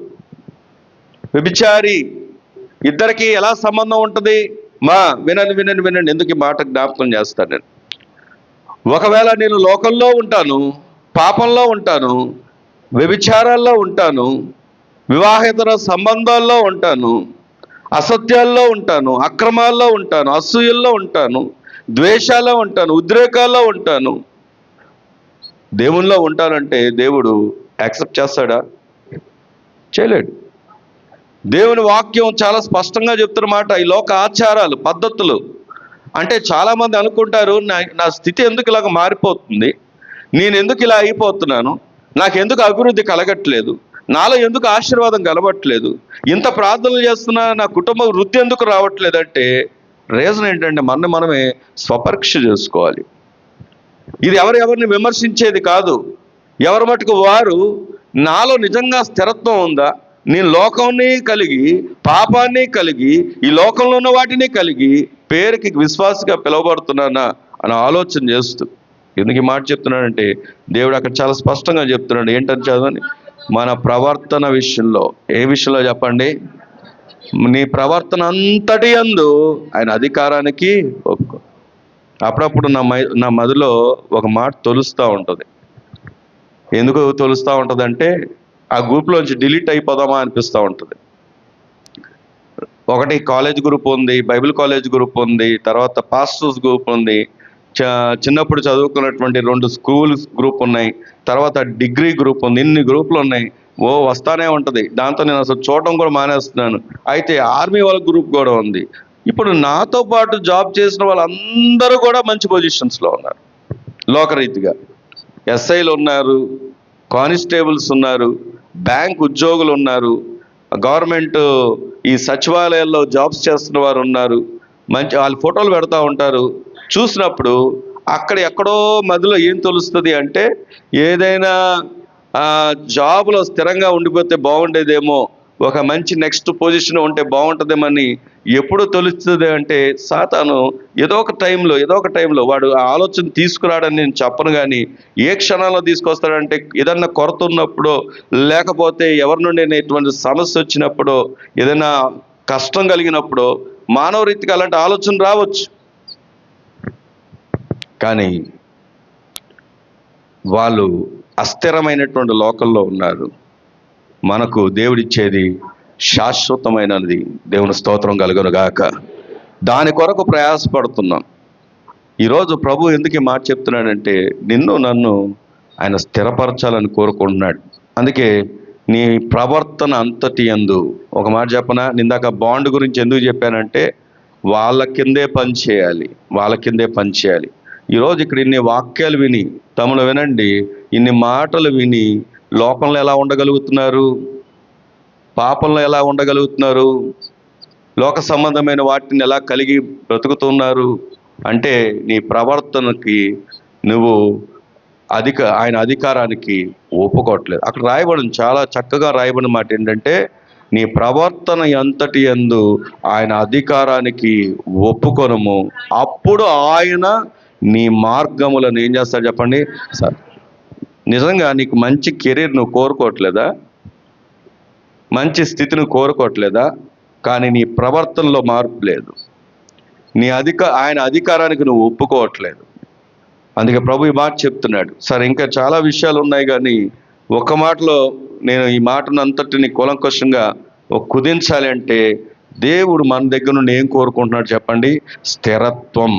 A: వ్యభిచారి, ఇద్దరికి ఎలా సంబంధం ఉంటుంది? వినండి ఎందుకు ఈ మాట జ్ఞాపకం చేస్తాను నేను. ఒకవేళ నేను లోకంలో ఉంటాను, పాపంలో ఉంటాను, వ్యభిచారాల్లో ఉంటాను, వివాహేతర సంబంధాల్లో ఉంటాను, అసత్యాల్లో ఉంటాను, అక్రమాల్లో ఉంటాను, అసూయల్లో ఉంటాను, ద్వేషాల్లో ఉంటాను, ఉద్రేకాల్లో ఉంటాను, దేవునిలో ఉంటానంటే దేవుడు యాక్సెప్ట్ చేస్తాడా? చేయలేడు. దేవుని వాక్యం చాలా స్పష్టంగా చెప్తున్నమాట. ఈ లోక ఆచారాలు, పద్ధతులు అంటే చాలామంది అనుకుంటారు నా స్థితి ఎందుకు ఇలాగ మారిపోతుంది, నేను ఎందుకు ఇలా అయిపోతున్నాను, నాకెందుకు అభివృద్ధి కలగట్లేదు, నాలో ఎందుకు ఆశీర్వాదం కలగట్లేదు, ఇంత ప్రార్థనలు చేస్తున్నా నా కుటుంబ వృద్ధి ఎందుకు రావట్లేదు అంటే రీజన్ ఏంటంటే మనమే స్వపరీక్ష చేసుకోవాలి. ఇది ఎవరిని విమర్శించేది కాదు. ఎవరి మటుకు వారు నాలో నిజంగా స్థిరత్వం ఉందా, నేను లోకాన్ని కలిగి పాపాన్ని కలిగి ఈ లోకంలో ఉన్న వాటిని కలిగి పేరుకి విశ్వాసిగా పిలువబడుతున్నానా అని ఆలోచన చేస్తూ. ఎందుకు ఈ మాట చెప్తున్నాడంటే దేవుడు అక్కడ చాలా స్పష్టంగా చెప్తున్నాడు. ఏంటని చదవని, మన ప్రవర్తన విషయంలో. ఏ విషయంలో చెప్పండి? నీ ప్రవర్తన అంతటి యందు ఆయన అధికారానికి ఒప్పుకో. అప్పుడప్పుడు నా మదిలో ఒక మాట తొలుస్తూ ఉంటుంది. ఎందుకు తొలుస్తూ ఉంటుంది అంటే ఆ గ్రూప్లోంచి డిలీట్ అయిపోదామా అనిపిస్తూ ఉంటుంది. ఒకటి కాలేజ్ గ్రూప్ ఉంది, బైబిల్ కాలేజ్ గ్రూప్ ఉంది, తర్వాత పాస్టర్స్ గ్రూప్ ఉంది, చిన్నప్పుడు చదువుకున్నటువంటి 2 స్కూల్స్ గ్రూప్ ఉన్నాయి, తర్వాత డిగ్రీ గ్రూప్ ఉంది. ఇన్ని గ్రూపులు ఉన్నాయి, వస్తానే ఉంటుంది. దాంతో నేను అసలు చూడటం కూడా మానేస్తున్నాను. అయితే ఆర్మీ వాళ్ళ గ్రూప్ కూడా ఉంది. ఇప్పుడు నాతో పాటు జాబ్ చేసిన వాళ్ళందరూ కూడా మంచి పొజిషన్స్లో ఉన్నారు. లోకరీతిగా ఎస్ఐలు ఉన్నారు, కానిస్టేబుల్స్ ఉన్నారు, బ్యాంక్ ఉద్యోగులు ఉన్నారు, గవర్నమెంట్ ఈ సచివాలయాల్లో జాబ్స్ చేస్తున్న వారు ఉన్నారు. మంచి వాళ్ళ ఫోటోలు పెడతా ఉంటారు. చూసినప్పుడు అక్కడ ఎక్కడో మధ్యలో ఏం తెలుస్తుంది అంటే ఏదైనా జాబ్లో స్థిరంగా ఉండిపోతే బాగుండేదేమో, ఒక మంచి నెక్స్ట్ పొజిషన్ ఉంటే బాగుంటుందేమని ఎప్పుడు తెలుస్తుంది అంటే సాతాను ఏదో ఒక టైంలో వాడు ఆ ఆలోచన తీసుకురాడని నేను చెప్పను, కానీ ఏ క్షణంలో తీసుకొస్తాడంటే ఏదన్నా కొరత ఉన్నప్పుడు, లేకపోతే ఎవరి నుండి ఎటువంటి సమస్య వచ్చినప్పుడు, ఏదైనా కష్టం కలిగినప్పుడు మానవ రీతిగా అలాంటి ఆలోచన రావచ్చు. కానీ వాళ్ళు అస్థిరమైనటువంటి లోకంలో ఉన్నారు. మనకు దేవుడిచ్చేది శాశ్వతమైనది. దేవుని స్తోత్రం కలుగును గాక. దాని కొరకు ప్రయాసపడుతున్నాం. ఈరోజు ప్రభు ఎందుకు ఈ మాట చెప్తున్నాడంటే నిన్ను నన్ను ఆయన స్థిరపరచాలని కోరుకుంటున్నాడు. అందుకే నీ ప్రవర్తన అంతటి యందు ఒక మాట చెప్పనా, నిందాక బాండ్ గురించి ఎందుకు చెప్పానంటే వాళ్ళ కిందే పని చేయాలి, వాళ్ళ కిందే పని చేయాలి. ఈరోజు ఇక్కడ ఇన్ని వాక్యాలు విని, తమను వినండి, ఇన్ని మాటలు విని లోకంలో ఎలా ఉండగలుగుతున్నారు, పాపంలో ఎలా ఉండగలుగుతున్నారు, లోక సంబంధమైన వాటిని ఎలా కలిగి బ్రతుకుతున్నారు అంటే నీ ప్రవర్తనకి నువ్వు ఆయన అధికారానికి ఒప్పుకోవట్లేదు. అక్కడ రాయబడిన చాలా చక్కగా రాయబడిన మాట ఏంటంటే నీ ప్రవర్తన ఎంతటి యందు ఆయన అధికారానికి ఒప్పుకొనము, అప్పుడు ఆయన నీ మార్గములను ఏం చేస్తాడు చెప్పండి సార్. నిజంగా నీకు మంచి కెరీర్ నువ్వు కోరుకోవట్లేదా, మంచి స్థితిని కోరుకోవట్లేదా, కానీ నీ ప్రవర్తనలో మార్పు లేదు, ఆయన అధికారానికి నువ్వు ఒప్పుకోవట్లేదు. అందుకే ప్రభు ఈ మాట చెప్తున్నాడు. సరే, ఇంకా చాలా విషయాలు ఉన్నాయి, కానీ ఒక మాటలో నేను ఈ మాటను అంతటిని కూలంకషంగా కుదించాలి అంటే దేవుడు మన దగ్గర నుండి ఏం కోరుకుంటున్నాడు చెప్పండి? స్థిరత్వం.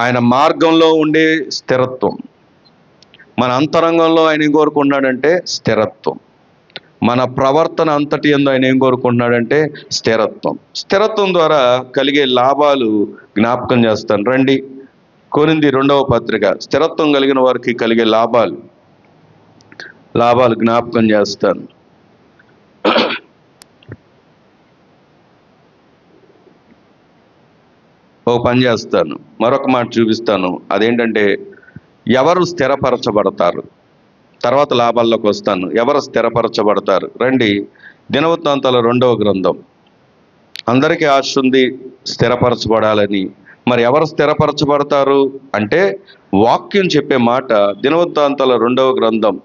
A: ఆయన మార్గంలో ఉండే స్థిరత్వం. మన అంతరంగంలో ఆయన ఏం కోరుకుంటున్నాడంటే స్థిరత్వం. మన ప్రవర్తన అంతటి యందు ఆయన ఏం కోరుకుంటున్నాడంటే స్థిరత్వం. స్థిరత్వం ద్వారా కలిగే లాభాలు జ్ఞాపకం చేస్తాను రండి. కొరింథీ 2వ పత్రిక, స్థిరత్వం కలిగిన వారికి కలిగే లాభాలు జ్ఞాపకం చేస్తాను. ఒక పని చేస్తాను, మరొక మాట చూపిస్తాను. అదేంటంటే ఎవరు స్థిరపరచబడతారు, తర్వాత లాభాల్లోకి వస్తాను. ఎవరు స్థిరపరచబడతారు? రండి, దినవృత్తాంతాల 2వ గ్రంథం. అందరికీ ఆశ ఉంది స్థిరపరచబడాలని. మరి ఎవరు స్థిరపరచబడతారు అంటే వాక్యం చెప్పే మాట దినవృత్తాంతాల 2వ గ్రంథం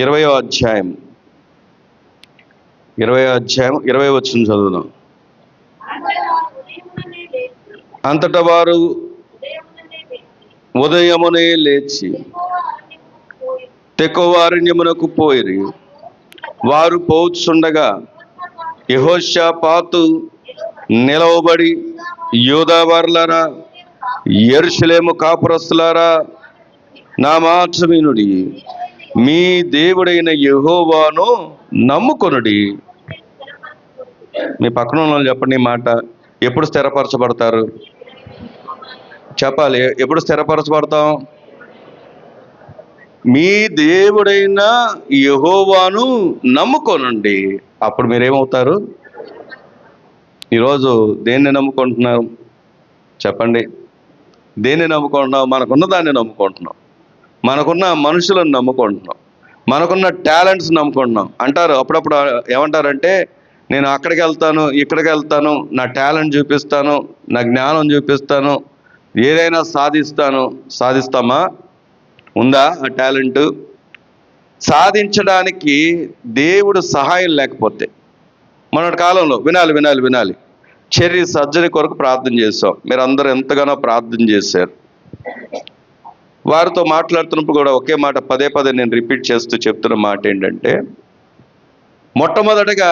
A: 20వ అధ్యాయం 20వ వచనం చదువుదాం. అంతటా వారు ఉదయమునే లేచి తెకోవారణ్యమునకు పోయిరి. వారు పోచుండగా యెహోషాపాతు నిలవబడి, యూదావారులారా, యెరూషలేము కాపురస్తులారా, నా మాట వినుడి, మీ దేవుడైన యెహోవాను నమ్ముకొనుడి. మీ పక్కన ఉన్న వాళ్ళు చెప్పండి మాట. ఎప్పుడు స్థిరపరచబడతారు చెప్పాలి. ఎప్పుడు స్థిరపరచబడతాం? మీ దేవుడైన యెహోవాను నమ్ముకోనండి, అప్పుడు మీరేమవుతారు? ఈరోజు దేన్ని నమ్ముకుంటున్నాం చెప్పండి? దేన్ని నమ్ముకుంటున్నాం? మనకున్న దాన్ని నమ్ముకుంటున్నాం, మనకున్న మనుషులను నమ్ముకుంటున్నాం, మనకున్న టాలెంట్స్ నమ్ముకుంటున్నాం. అంటారు అప్పుడప్పుడు, ఏమంటారంటే నేను అక్కడికి వెళ్తాను, ఇక్కడికి వెళ్తాను, నా టాలెంట్ చూపిస్తాను, నా జ్ఞానం చూపిస్తాను, ఏదైనా సాధిస్తామా? ఉందా ఆ టాలెంట్? సాధించడానికి దేవుడు సహాయం లేకపోతే, మొన్నటి కాలంలో వినాలి, చెర్రీ సర్జరీ కొరకు ప్రార్థన చేశాం. మీరు అందరూ ఎంతగానో ప్రార్థన చేశారు. వారితో మాట్లాడుతున్నప్పుడు కూడా ఒకే మాట పదే నేను రిపీట్ చేస్తూ చెప్తున్న మాట ఏంటంటే, మొట్టమొదటిగా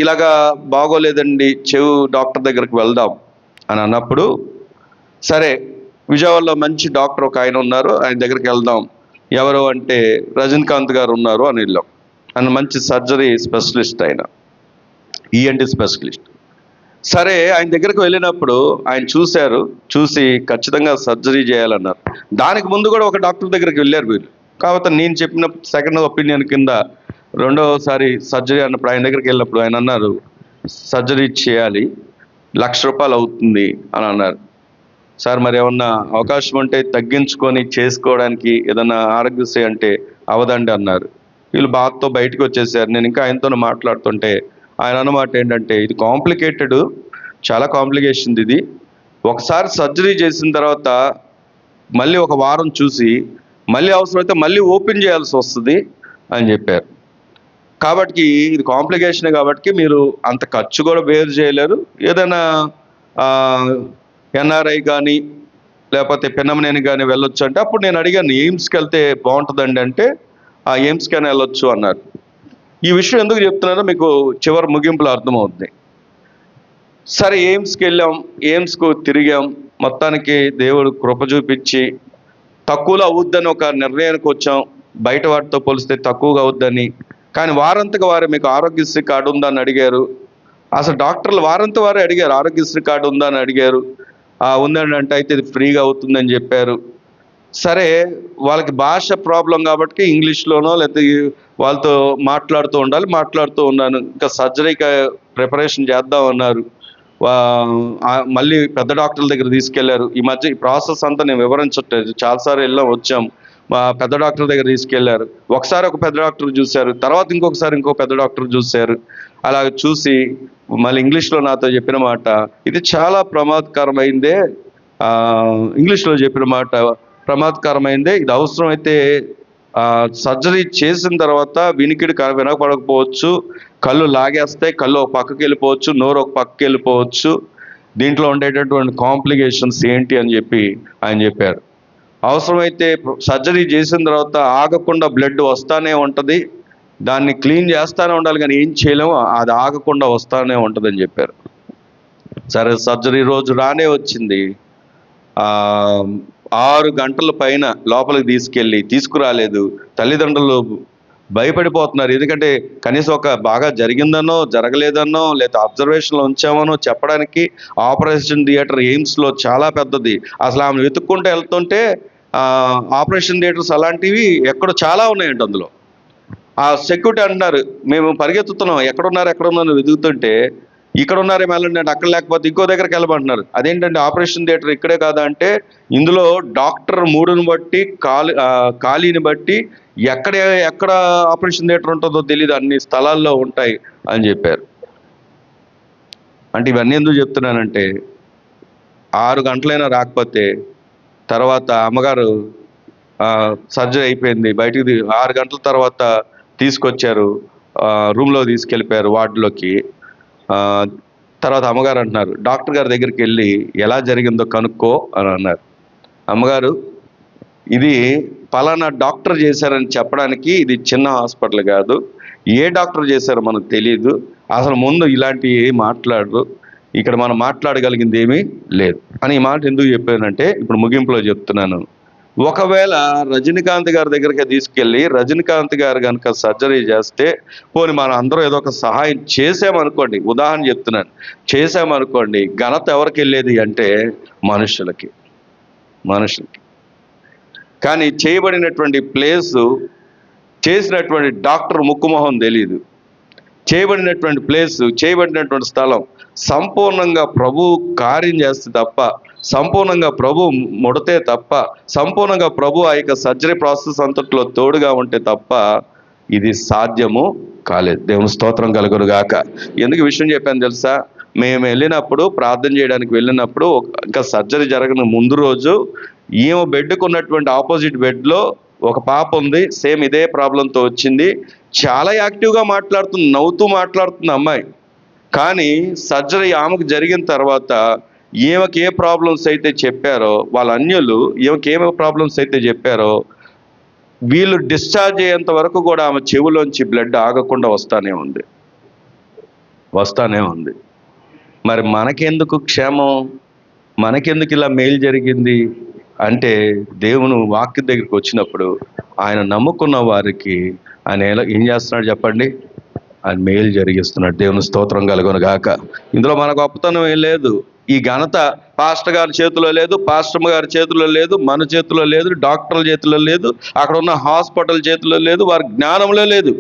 A: ఇలాగా బాగోలేదండి, చెవు డాక్టర్ దగ్గరికి వెళ్దాం అని అన్నప్పుడు, సరే విజయవాడలో మంచి డాక్టర్ ఒక ఆయన ఉన్నారు, ఆయన దగ్గరికి వెళ్దాం. ఎవరు అంటే రజనీకాంత్ గారు ఉన్నారు అని వెళ్ళాం. ఆయన మంచి సర్జరీ స్పెషలిస్ట్, ఆయన ఈఎన్టీ స్పెషలిస్ట్. సరే ఆయన దగ్గరికి వెళ్ళినప్పుడు ఆయన చూసి ఖచ్చితంగా సర్జరీ చేయాలన్నారు. దానికి ముందు కూడా ఒక డాక్టర్ దగ్గరికి వెళ్ళారు వీళ్ళు. కాకపోతే నేను చెప్పిన సెకండ్ ఒపీనియన్ కింద రెండవసారి సర్జరీ అన్నప్పుడు ఆయన దగ్గరికి వెళ్ళినప్పుడు ఆయన అన్నారు, సర్జరీ చేయాలి, ₹1,00,000 అవుతుంది అని అన్నారు. సార్ మరి ఏమన్నా అవకాశం ఉంటే తగ్గించుకొని చేసుకోవడానికి ఏదన్నా ఆరోగ్యశ్రీ అంటే అవదండి అన్నారు. వీళ్ళు బాధతో బయటకు వచ్చేసారు. నేను ఇంకా ఆయనతో మాట్లాడుతుంటే ఆయన అన్నమాట ఏంటంటే, ఇది కాంప్లికేటెడ్, చాలా కాంప్లికేషన్ ఇది. ఒకసారి సర్జరీ చేసిన తర్వాత మళ్ళీ ఒక వారం చూసి మళ్ళీ అవసరమైతే మళ్ళీ ఓపెన్ చేయాల్సి వస్తుంది అని చెప్పారు. కాబట్టి ఇది కాంప్లికేషన్ కాబట్టి మీరు అంత ఖర్చు కూడా బేర్ చేయలేరు. ఏదైనా ఎన్ఆర్ఐ కానీ లేకపోతే పెన్నమనేని కానీ వెళ్ళొచ్చు అంటే, అప్పుడు నేను అడిగాను ఎయిమ్స్కి వెళ్తే బాగుంటుందండి అంటే, ఆ ఎయిమ్స్కి అని వెళ్ళొచ్చు అన్నారు. ఈ విషయం ఎందుకు చెప్తున్నారో మీకు చివరి ముగింపులో అర్థమవుతుంది. సరే ఎయిమ్స్కి వెళ్ళాం, ఎయిమ్స్కు తిరిగాం, మొత్తానికి దేవుడు కృప చూపించి తక్కువలో అవుద్దని ఒక నిర్ణయానికి వచ్చాం. బయట వాటితో పోలిస్తే తక్కువగా అవుద్దని. కానీ వారంతకు వారు మీకు ఆరోగ్యశ్రీ కార్డు ఉందని అడిగారు. అసలు డాక్టర్లు వారంతా వారే అడిగారు, ఆరోగ్యశ్రీ కార్డు ఉందా అని అడిగారు. ఉందండి అంటే అయితే ఇది ఫ్రీగా అవుతుందని చెప్పారు. సరే, వాళ్ళకి భాష ప్రాబ్లం కాబట్టి ఇంగ్లీష్లోనో లేకపోతే వాళ్ళతో మాట్లాడుతూ ఉన్నాను. ఇంకా సర్జరీకి ప్రిపరేషన్ చేద్దామన్నారు. మళ్ళీ పెద్ద డాక్టర్ల దగ్గర తీసుకెళ్లారు. ఈ మధ్య ఈ ప్రాసెస్ అంతా నేను వివరించట్లేదు, చాలాసార్లు వచ్చాం. మా పెద్ద డాక్టర్ దగ్గర తీసుకెళ్లారు. ఒకసారి ఒక పెద్ద డాక్టర్ చూశారు, తర్వాత ఇంకొకసారి ఇంకో పెద్ద డాక్టర్ చూశారు. అలా చూసి మళ్ళీ ఇంగ్లీష్లో నాతో చెప్పిన మాట, ఇది చాలా ప్రమాదకరమైందే. ఇంగ్లీష్లో చెప్పిన మాట ప్రమాదకరమైందే, ఇది అవసరమైతే సర్జరీ చేసిన తర్వాత వినికిడి వినపడకపోవచ్చు, కళ్ళు లాగేస్తాయి, కళ్ళు ఒక పక్కకి వెళ్ళిపోవచ్చు, నోరు ఒక పక్కకి వెళ్ళిపోవచ్చు, దీంట్లో ఉండేటటువంటి కాంప్లికేషన్స్ ఏంటి అని చెప్పి ఆయన చెప్పారు. అవసరమైతే సర్జరీ చేసిన తర్వాత ఆగకుండా బ్లడ్ వస్తానే ఉంటుంది, దాన్ని క్లీన్ చేస్తూనే ఉండాలి, కానీ ఏం చేయలేము, అది ఆగకుండా వస్తూనే ఉంటుందని చెప్పారు. సరే, సర్జరీ రోజు రానే వచ్చింది. 6 గంటల పైన లోపలికి తీసుకురాలేదు. తల్లిదండ్రులు భయపడిపోతున్నారు. ఎందుకంటే కనీసం ఒక బాగా జరిగిందనో జరగలేదనో లేదా అబ్జర్వేషన్లో ఉంచామనో చెప్పడానికి ఆపరేషన్ థియేటర్ ఎయిమ్స్లో చాలా పెద్దది. అసలు ఆమెను వెతుక్కుంటూ వెళ్తుంటే ఆపరేషన్ థియేటర్స్ అలాంటివి ఎక్కడ చాలా ఉన్నాయంట. అందులో ఆ సెక్యూరిటీ అంటున్నారు, మేము పరిగెత్తుతున్నాం, ఎక్కడున్నారు వెతుకుతుంటే, ఇక్కడ ఉన్నారే వెళ్ళండి అంటే, అక్కడ లేకపోతే ఇంకో దగ్గరికి వెళ్ళమంటున్నారు. అదేంటంటే ఆపరేషన్ థియేటర్ ఇక్కడే కాదా అంటే, ఇందులో డాక్టర్ మూడుని బట్టి ఖాళీని బట్టి ఎక్కడ ఆపరేషన్ థియేటర్ ఉంటుందో తెలియదు, అన్ని స్థలాల్లో ఉంటాయి అని చెప్పారు. అంటే ఇవన్నీ ఎందుకు చెప్తున్నానంటే, 6 గంటలైనా రాకపోతే తర్వాత అమ్మగారు సర్జరీ అయిపోయింది, బయటికి 6 గంటల తర్వాత తీసుకొచ్చారు, రూమ్లో తీసుకెళ్ళిపోయారు వార్డులోకి. తర్వాత అమ్మగారు అంటున్నారు, డాక్టర్ గారి దగ్గరికి వెళ్ళి ఎలా జరిగిందో కనుక్కో అని అన్నారు. అమ్మగారు, ఇది పలానా డాక్టర్ చేశారని చెప్పడానికి ఇది చిన్న హాస్పిటల్ కాదు, ఏ డాక్టర్ చేశారో మనకు తెలియదు, అసలు ముందు ఇలాంటివి మాట్లాడరు, ఇక్కడ మనం మాట్లాడగలిగింది ఏమీ లేదు అని. ఈ మాట ఎందుకు చెప్పానంటే, ఇప్పుడు ముగింపులో చెప్తున్నాను. ఒకవేళ రజనీకాంత్ గారి దగ్గరికి తీసుకెళ్ళి రజనీకాంత్ గారు కనుక సర్జరీ చేస్తే, పోనీ మనం అందరూ ఏదో ఒక సహాయం చేసామనుకోండి, ఉదాహరణ చెప్తున్నాను, చేసామనుకోండి, ఘనత ఎవరికి వెళ్ళేది అంటే మనుషులకి. కానీ చేయబడినటువంటి ప్లేసు, చేసినటువంటి డాక్టర్ ముక్కుమొహం తెలియదు. చేయబడినటువంటి ప్లేసు, చేయబడినటువంటి స్థలం సంపూర్ణంగా ప్రభు కార్యం చేస్తే తప్ప, సంపూర్ణంగా ప్రభు ముడితే తప్ప, సంపూర్ణంగా ప్రభు ఆ యొక్క సర్జరీ ప్రాసెస్ అంతట్లో తోడుగా ఉంటే తప్ప ఇది సాధ్యము కాలేదు. దేవుని స్తోత్రం కలుగును గాక. ఎందుకు విషయం చెప్పాను తెలుసా? మేము వెళ్ళినప్పుడు, ప్రార్థన చేయడానికి వెళ్ళినప్పుడు, ఇంకా సర్జరీ జరగని ముందు రోజు ఈమె బెడ్కు ఉన్నటువంటి ఆపోజిట్ బెడ్లో ఒక పాప ఉంది, సేమ్ ఇదే ప్రాబ్లంతో వచ్చింది. చాలా యాక్టివ్గా మాట్లాడుతుంది, నవ్వుతూ మాట్లాడుతుంది అమ్మాయి. కానీ సర్జరీ ఆమెకు జరిగిన తర్వాత ఈమెకి ఏ ప్రాబ్లమ్స్ అయితే చెప్పారో, వాళ్ళ అన్యులు ఈమెకి ఏ ప్రాబ్లమ్స్ అయితే చెప్పారో, వీళ్ళు డిశ్చార్జ్ అయ్యేంత వరకు కూడా ఆమె చెవులోంచి బ్లడ్ ఆగకుండా వస్తానే ఉంది. మరి మనకెందుకు క్షేమం, మనకెందుకు ఇలా మేలు జరిగింది అంటే, దేవుని వాక్యం దగ్గరికి వచ్చినప్పుడు ఆయన నమ్ముకున్న వారికి ఆయన ఏం చేస్తున్నాడు చెప్పండి? ఆయన మేలు జరిగిస్తున్నాడు. దేవుని స్తోత్రం కలుగును గాక. ఇందులో మన గొప్పతనం ఏం లేదు. ఈ ఘనత పాస్టర్ గారి చేతిలో లేదు, పాస్టర్ గారి చేతిలో లేదు, మన చేతిలో లేదు, డాక్టర్ల చేతిలో లేదు, అక్కడ ఉన్న హాస్పిటల్ చేతిలో లేదు, వారి జ్ఞానంలో లేదు.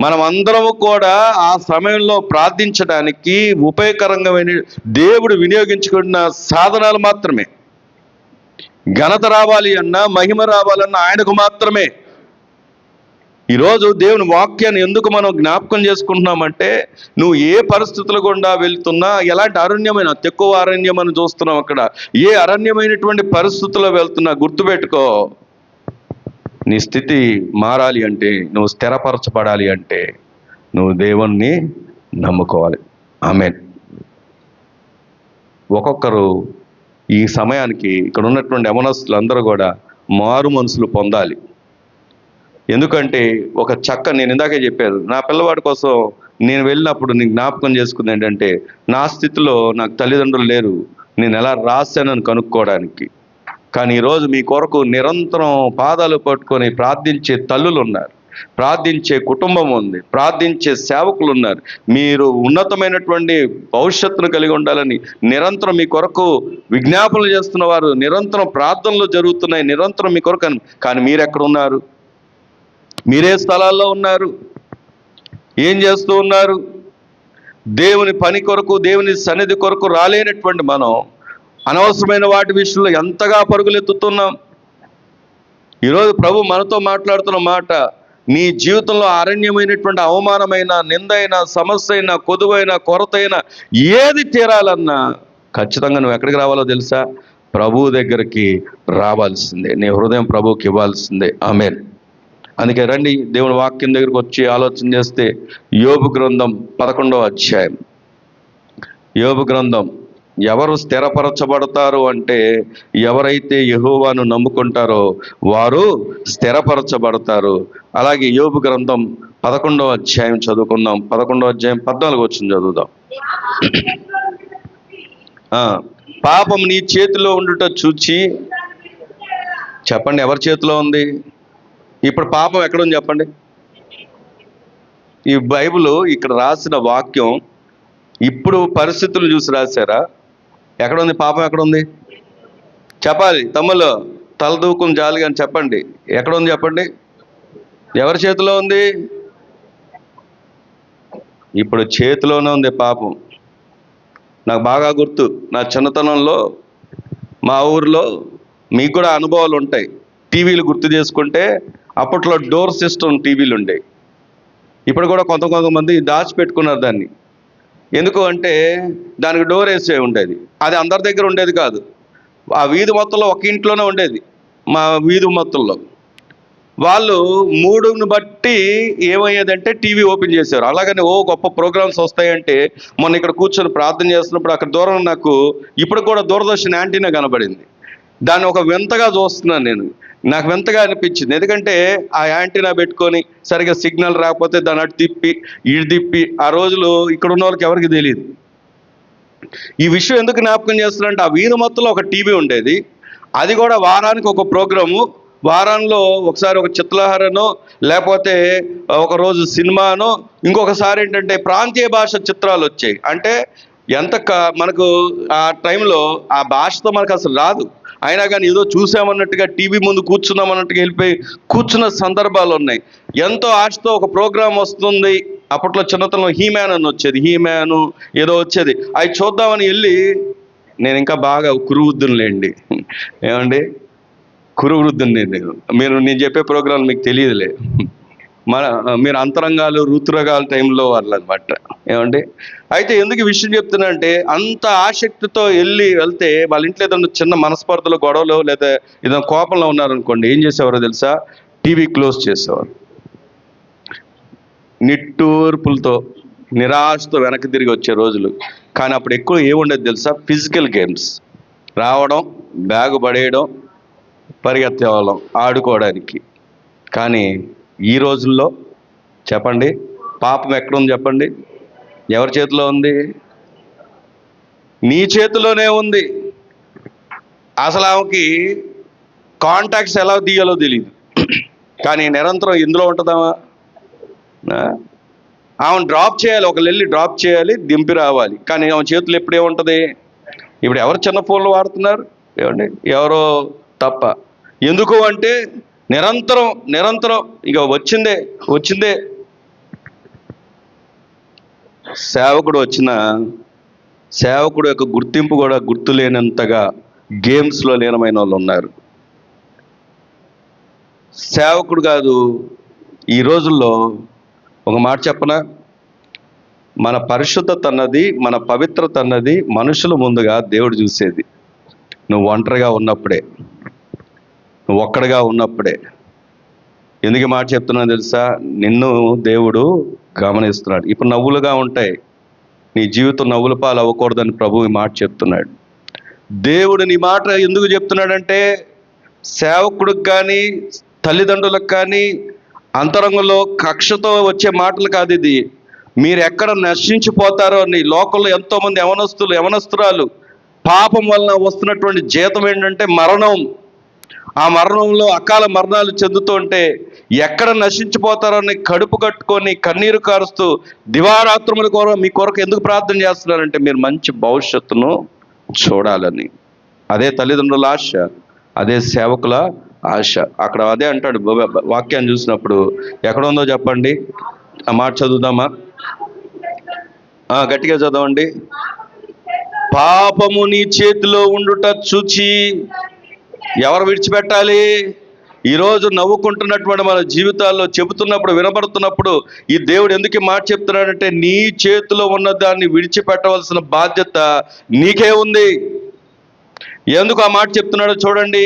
A: మనం అందరము కూడా ఆ సమయంలో ప్రార్థించడానికి ఉపయోగకరంగా దేవుడు వినియోగించుకున్న సాధనాలు మాత్రమే. ఘనత రావాలి అన్నా, మహిమ రావాలన్నా ఆయనకు మాత్రమే. ఈరోజు దేవుని వాక్యాన్ని ఎందుకు మనం జ్ఞాపకం చేసుకుంటున్నామంటే, నువ్వు ఏ పరిస్థితుల గుండా వెళ్తున్నా, ఎలాంటి అరణ్యమైన, తక్కువ అరణ్యం అని చూస్తున్నాం అక్కడ, ఏ అరణ్యమైనటువంటి పరిస్థితుల్లో వెళ్తున్నా గుర్తుపెట్టుకో, నీ స్థితి మారాలి అంటే, నువ్వు స్థిరపరచబడాలి అంటే నువ్వు దేవుణ్ణి నమ్ముకోవాలి. ఆమేన్. ఒక్కొక్కరు ఈ సమయానికి ఇక్కడ ఉన్నటువంటి యవనస్తులు అందరూ కూడా మారు మనసులు పొందాలి. ఎందుకంటే నేను ఇందాకే చెప్పాను, నా పిల్లవాడి కోసం నేను వెళ్ళినప్పుడు నేను జ్ఞాపకం చేసుకుంది ఏంటంటే, నా స్థితిలో నాకు తల్లిదండ్రులు లేరు, నేను ఎలా రాశానని కనుక్కోవడానికి. కానీ ఈరోజు మీ కొరకు నిరంతరం పాదాలు పట్టుకొని ప్రార్థించే తల్లులు ఉన్నారు, ప్రార్థించే కుటుంబం ఉంది, ప్రార్థించే సేవకులు ఉన్నారు. మీరు ఉన్నతమైనటువంటి భవిష్యత్తును కలిగి ఉండాలని నిరంతరం మీ కొరకు విజ్ఞాపనలు చేస్తున్న వారు, నిరంతరం ప్రార్థనలు జరుగుతున్నాయి నిరంతరం మీ కొరకు. కానీ మీరు ఎక్కడ ఉన్నారు? మీరే స్థలాల్లో ఉన్నారు? ఏం చేస్తూ ఉన్నారు? దేవుని పని కొరకు, దేవుని సన్నిధి కొరకు రాలేనటువంటి మనం అనవసరమైన వాటి విషయంలో ఎంతగా పరుగులెత్తుతున్నాం. ఈరోజు ప్రభు మనతో మాట్లాడుతున్న మాట, నీ జీవితంలో అరణ్యమైనటువంటి అవమానమైన, నిందైన, సమస్య అయినా, కొదువైన, కొరతైన ఏది తీరాలన్నా ఖచ్చితంగా నువ్వు ఎక్కడికి రావాలో తెలుసా? ప్రభువు దగ్గరికి రావాల్సిందే. నీ హృదయం ప్రభువుకి ఇవ్వాల్సిందే. ఆమేన్. అందుకే రండి దేవుని వాక్యం దగ్గరికి వచ్చి ఆలోచన చేస్తే, యోబు గ్రంథం 11వ అధ్యాయం. యోబు గ్రంథం. ఎవరు స్థిరపరచబడతారు అంటే, ఎవరైతే యెహోవాను నమ్ముకుంటారో వారు స్థిరపరచబడతారు. అలాగే యోబు గ్రంథం 11వ అధ్యాయం చదువుకుందాం. 11వ అధ్యాయం 14 వచనం చదువుదాం. పాపం నీ చేతిలో ఉండుట చూచి, చెప్పండి ఎవరి చేతిలో ఉంది? ఇప్పుడు పాపం ఎక్కడుంది చెప్పండి? ఈ బైబిల్ ఇక్కడ రాసిన వాక్యం ఇప్పుడు పరిస్థితులు చూసి రాశారా? ఎక్కడుంది పాపం? ఎక్కడుంది చెప్పాలి. తమ్ముళ్ళు తలదూకుని జాలి అని చెప్పండి. ఎక్కడుంది చెప్పండి? ఎవరి చేతిలో ఉంది? ఇప్పుడు చేతిలోనే ఉంది పాపం. నాకు బాగా గుర్తు, నా చిన్నతనంలో మా ఊరిలో, మీకు కూడా అనుభవాలు ఉంటాయి, టీవీలు గుర్తు చేసుకుంటే అప్పట్లో డోర్ సిస్టమ్ టీవీలు ఉండేవి. ఇప్పుడు కూడా కొంతమంది దాచిపెట్టుకున్నారు దాన్ని. ఎందుకు అంటే దానికి డోర్ వేసే ఉండేది. అది అందరి దగ్గర ఉండేది కాదు. ఆ వీధి మొత్తంలో ఒక ఇంట్లోనే ఉండేది. మా వీధి మొత్తంలో వాళ్ళు మూడుని బట్టి ఏమయ్యేదంటే టీవీ ఓపెన్ చేశారు. అలాగని గొప్ప ప్రోగ్రామ్స్ వస్తాయంటే, మొన్న ఇక్కడ కూర్చొని ప్రార్థన చేస్తున్నప్పుడు అక్కడ దూరం నాకు ఇప్పుడు కూడా దూరదర్శన్ యాంటీనా కనబడింది. దాన్ని ఒక వింతగా చూస్తున్నాను నేను. నాకు వింతగా అనిపించింది. ఎందుకంటే ఆ యాంటీనా పెట్టుకొని సరిగ్గా సిగ్నల్ రాకపోతే దాన్ని అటు తిప్పి ఇటు తిప్పి, ఆ రోజులు ఇక్కడ ఉన్న వాళ్ళకి ఎవరికి తెలియదు. ఈ విషయం ఎందుకు జ్ఞాపకం చేస్తున్నానంటే, ఆ వీధి మొత్తంలో ఒక టీవీ ఉండేది. అది కూడా వారానికి ఒక ప్రోగ్రాము. వారంలో ఒకసారి ఒక చిత్రహారనో, లేకపోతే ఒకరోజు సినిమానో, ఇంకొకసారి ఏంటంటే ప్రాంతీయ భాష చిత్రాలు వచ్చాయి. అంటే మనకు ఆ టైంలో ఆ భాషతో మనకు అసలు రాదు, అయినా కానీ ఏదో చూసామన్నట్టుగా టీవీ ముందు కూర్చున్నామన్నట్టుగా వెళ్ళిపోయి కూర్చున్న సందర్భాలు ఉన్నాయి. ఎంతో ఆశతో ఒక ప్రోగ్రాం వస్తుంది. అప్పట్లో చిన్నతనంలో హీమ్యాన్ అని వచ్చేది, హీమ్యాను ఏదో వచ్చేది, అవి చూద్దామని వెళ్ళి, నేను ఇంకా బాగా కురువృద్ధునిలేండి, ఏమండి కురువృద్ధుని నేను చెప్పే ప్రోగ్రాం మీకు తెలియదులే. మీరు అంతరంగాలు ఋతురగాల టైంలో వాళ్ళు అనమాట, ఏమండి. అయితే ఎందుకు ఈ విషయం చెప్తున్నా అంటే, అంత ఆసక్తితో వెళ్తే వాళ్ళ ఇంట్లో ఏదైనా చిన్న మనస్పర్ధలు, గొడవలు, లేదా ఏదైనా కోపంలో ఉన్నారనుకోండి, ఏం చేసేవారో తెలుసా? టీవీ క్లోజ్ చేసేవారు. నిట్టూర్పులతో, నిరాశతో వెనక్కి తిరిగి వచ్చే రోజులు. కానీ అప్పుడు ఎక్కువ ఏముండేది తెలుసా? Physical games. రావడం, బ్యాగు పడేయడం, పరిగెత్తేవాళ్ళం ఆడుకోవడానికి. కానీ ఈ రోజుల్లో చెప్పండి, పాపం ఎక్కడుంది చెప్పండి? ఎవరి చేతిలో ఉంది? నీ చేతిలోనే ఉంది. అసలు ఆమెకి కాంటాక్ట్స్ ఎలా తీయాలో తెలియదు, కానీ నిరంతరం ఇందులో ఉంటుందామా? ఆమెను డ్రాప్ చేయాలి, ఒకళ్ళు వెళ్ళి డ్రాప్ చేయాలి, దింపి రావాలి. కానీ ఆమె చేతులు ఎప్పుడేముంటుంది? ఇప్పుడు ఎవరు చిన్న ఫోన్లు వాడుతున్నారు? ఏమండి, ఎవరో తప్ప. ఎందుకు అంటే నిరంతరం ఇక వచ్చిందే. సేవకుడు యొక్క గుర్తింపు కూడా గుర్తులేనంతగా గేమ్స్లో లీనమైన వాళ్ళు ఉన్నారు. సేవకుడు కాదు. ఈ రోజుల్లో ఒక మాట చెప్పనా? మన పరిశుద్ధత అన్నది, మన పవిత్రత అన్నది మనుషుల ముందుగా దేవుడు చూసేది నువ్వు ఒంటరిగా ఉన్నప్పుడే, నువ్వు ఒక్కడిగా ఉన్నప్పుడే. ఎందుకు మాట చెప్తున్నాను తెలుసా? నిన్ను దేవుడు గమనిస్తున్నాడు. ఇప్పుడు నవ్వులుగా ఉంటాయి, నీ జీవితం నవ్వుల పాలు అవ్వకూడదని ప్రభు ఈ మాట చెప్తున్నాడు. దేవుడు నీ మాట ఎందుకు చెప్తున్నాడంటే, సేవకుడికి కానీ తల్లిదండ్రులకు కానీ అంతరంగంలో కక్షతో వచ్చే మాటలు కాదు ఇది. మీరు ఎక్కడ నశించిపోతారో అని. లోకంలో ఎంతోమంది యవనస్తురాలు పాపం వలన వస్తున్నటువంటి జీతం ఏంటంటే మరణం. ఆ మరణంలో అకాల మరణాలు చెందుతూ ఉంటే ఎక్కడ నశించిపోతారో అని కడుపు కట్టుకొని కన్నీరు కారుస్తూ దివారాత్రముల కొరకు మీ కొరకు ఎందుకు ప్రార్థన చేస్తున్నారంటే మీరు మంచి భవిష్యత్తును చూడాలని. అదే తల్లిదండ్రుల ఆశ, అదే సేవకుల ఆశ. అక్కడ అదే అంటాడు వాక్యాన్ని చూసినప్పుడు. ఎక్కడ ఉందో చెప్పండి, ఆ మాట చదువుదామా? గట్టిగా చదవండి. పాపము నీ చేతిలో ఉండుట చూచి ఎవరు విడిచిపెట్టాలి? ఈరోజు నవ్వుకుంటున్నటువంటి మన జీవితాల్లో చెబుతున్నప్పుడు, వినబడుతున్నప్పుడు ఈ దేవుడు ఎందుకు ఈ మాట చెప్తున్నాడంటే నీ చేతిలో ఉన్న దాన్ని విడిచిపెట్టవలసిన బాధ్యత నీకే ఉంది. ఎందుకు ఆ మాట చెప్తున్నాడో చూడండి.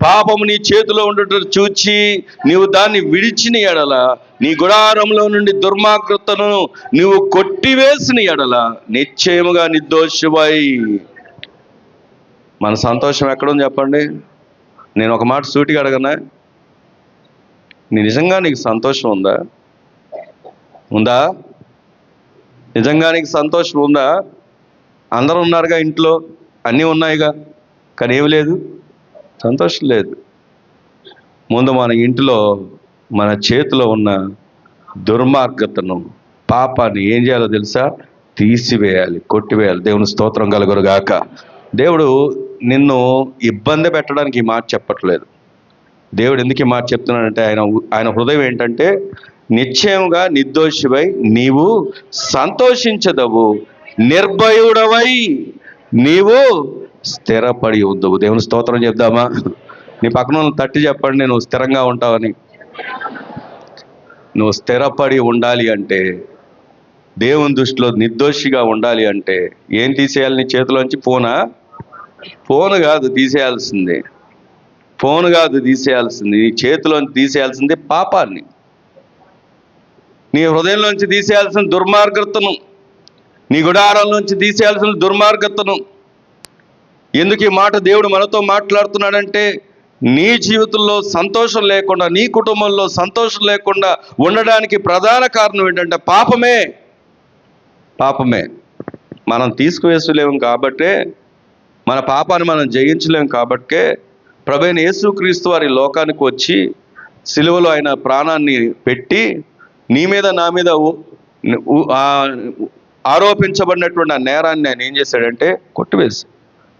A: పాపము నీ చేతిలో ఉండటం చూచి నీవు దాన్ని విడిచిన ఎడల, నీ గుడారంలో నుండి దుర్మార్గతను నువ్వు కొట్టివేసిన ఎడల నిశ్చయముగా నిర్దోషివై. మన సంతోషం ఎక్కడుంది చెప్పండి? నేను ఒక మాట సూటిగా అడగనా? నిజంగా నీకు సంతోషం ఉందా? నిజంగా నీకు సంతోషం ఉందా? అందరూ ఉన్నారుగా, ఇంట్లో అన్నీ ఉన్నాయిగా, కానీ ఏమి లేదు, సంతోషం లేదు. ముందు మన ఇంటిలో మన చేతిలో ఉన్న దుర్మార్గతను, పాపాన్ని ఏం చేయాలో తెలుసా? తీసివేయాలి, కొట్టివేయాలి. దేవుని స్తోత్రం కలుగును గాక. దేవుడు నిన్ను ఇబ్బంది పెట్టడానికి ఈ మాట చెప్పట్లేదు. దేవుడు ఎందుకు ఈ మాట చెప్తున్నాడంటే ఆయన హృదయం ఏంటంటే నిశ్చయముగా నిర్దోషివై నీవు సంతోషించదవు, నిర్భయుడవై నీవు స్థిరపడి ఉందవు. దేవుని స్తోత్రం చెప్దామా? నీ పక్కన తట్టి చెప్పండి, నువ్వు స్థిరంగా ఉంటావని. నువ్వు స్థిరపడి ఉండాలి అంటే, దేవుని దృష్టిలో నిర్దోషిగా ఉండాలి అంటే ఏం తీసేయాలి నీ చేతిలోంచి? ఫోన్ కాదు తీసేయాల్సింది. నీ చేతిలోంచి తీసేయాల్సింది పాపాన్ని. నీ హృదయంలోంచి తీసేయాల్సిన దుర్మార్గతను, నీ గుడారంలోంచి తీసేయాల్సిన దుర్మార్గతను. ఎందుకు ఈ మాట దేవుడు మనతో మాట్లాడుతున్నాడంటే నీ జీవితంలో సంతోషం లేకుండా, నీ కుటుంబంలో సంతోషం లేకుండా ఉండడానికి ప్రధాన కారణం ఏంటంటే పాపమే. మనం తీసుకువేసలేము కాబట్టే, మన పాపాన్ని మనం జయించలేము కాబట్టే ప్రభువైన యేసుక్రీస్తు వారి లోకానికి వచ్చి సిలువలో ఆయన ప్రాణాన్ని పెట్టి నీ మీద నా మీద ఆరోపించబడినటువంటి ఆ నేరాన్ని ఆయన ఏం చేశాడంటే కొట్టివేసి.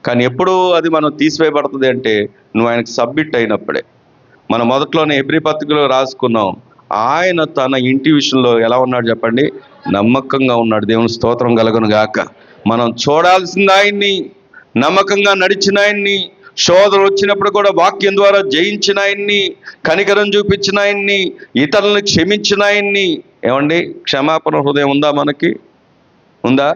A: కానీ ఎప్పుడు అది మనం తీసివేయబడుతుంది అంటే నువ్వు ఆయనకు సబ్మిట్ అయినప్పుడే. మనం మొదట్లోనే హెబ్రీ పత్రికలో రాసుకున్నాం, ఆయన తన ఇంటి విషయంలో ఎలా ఉన్నాడు చెప్పండి? నమ్మకంగా ఉన్నాడు. దేవుని స్తోత్రం కలుగును గాక. మనం చూడాల్సిన ఆయన్ని, నమ్మకంగా నడిచిన ఆయన్ని, శోధన వచ్చినప్పుడు కూడా వాక్యం ద్వారా జయించిన ఆయన్ని, కనికరం చూపించిన ఆయన్ని, ఇతరులను క్షమించిన ఆయన్ని. ఏమండి, క్షమాపణ హృదయం ఉందా? మనకి ఉందా?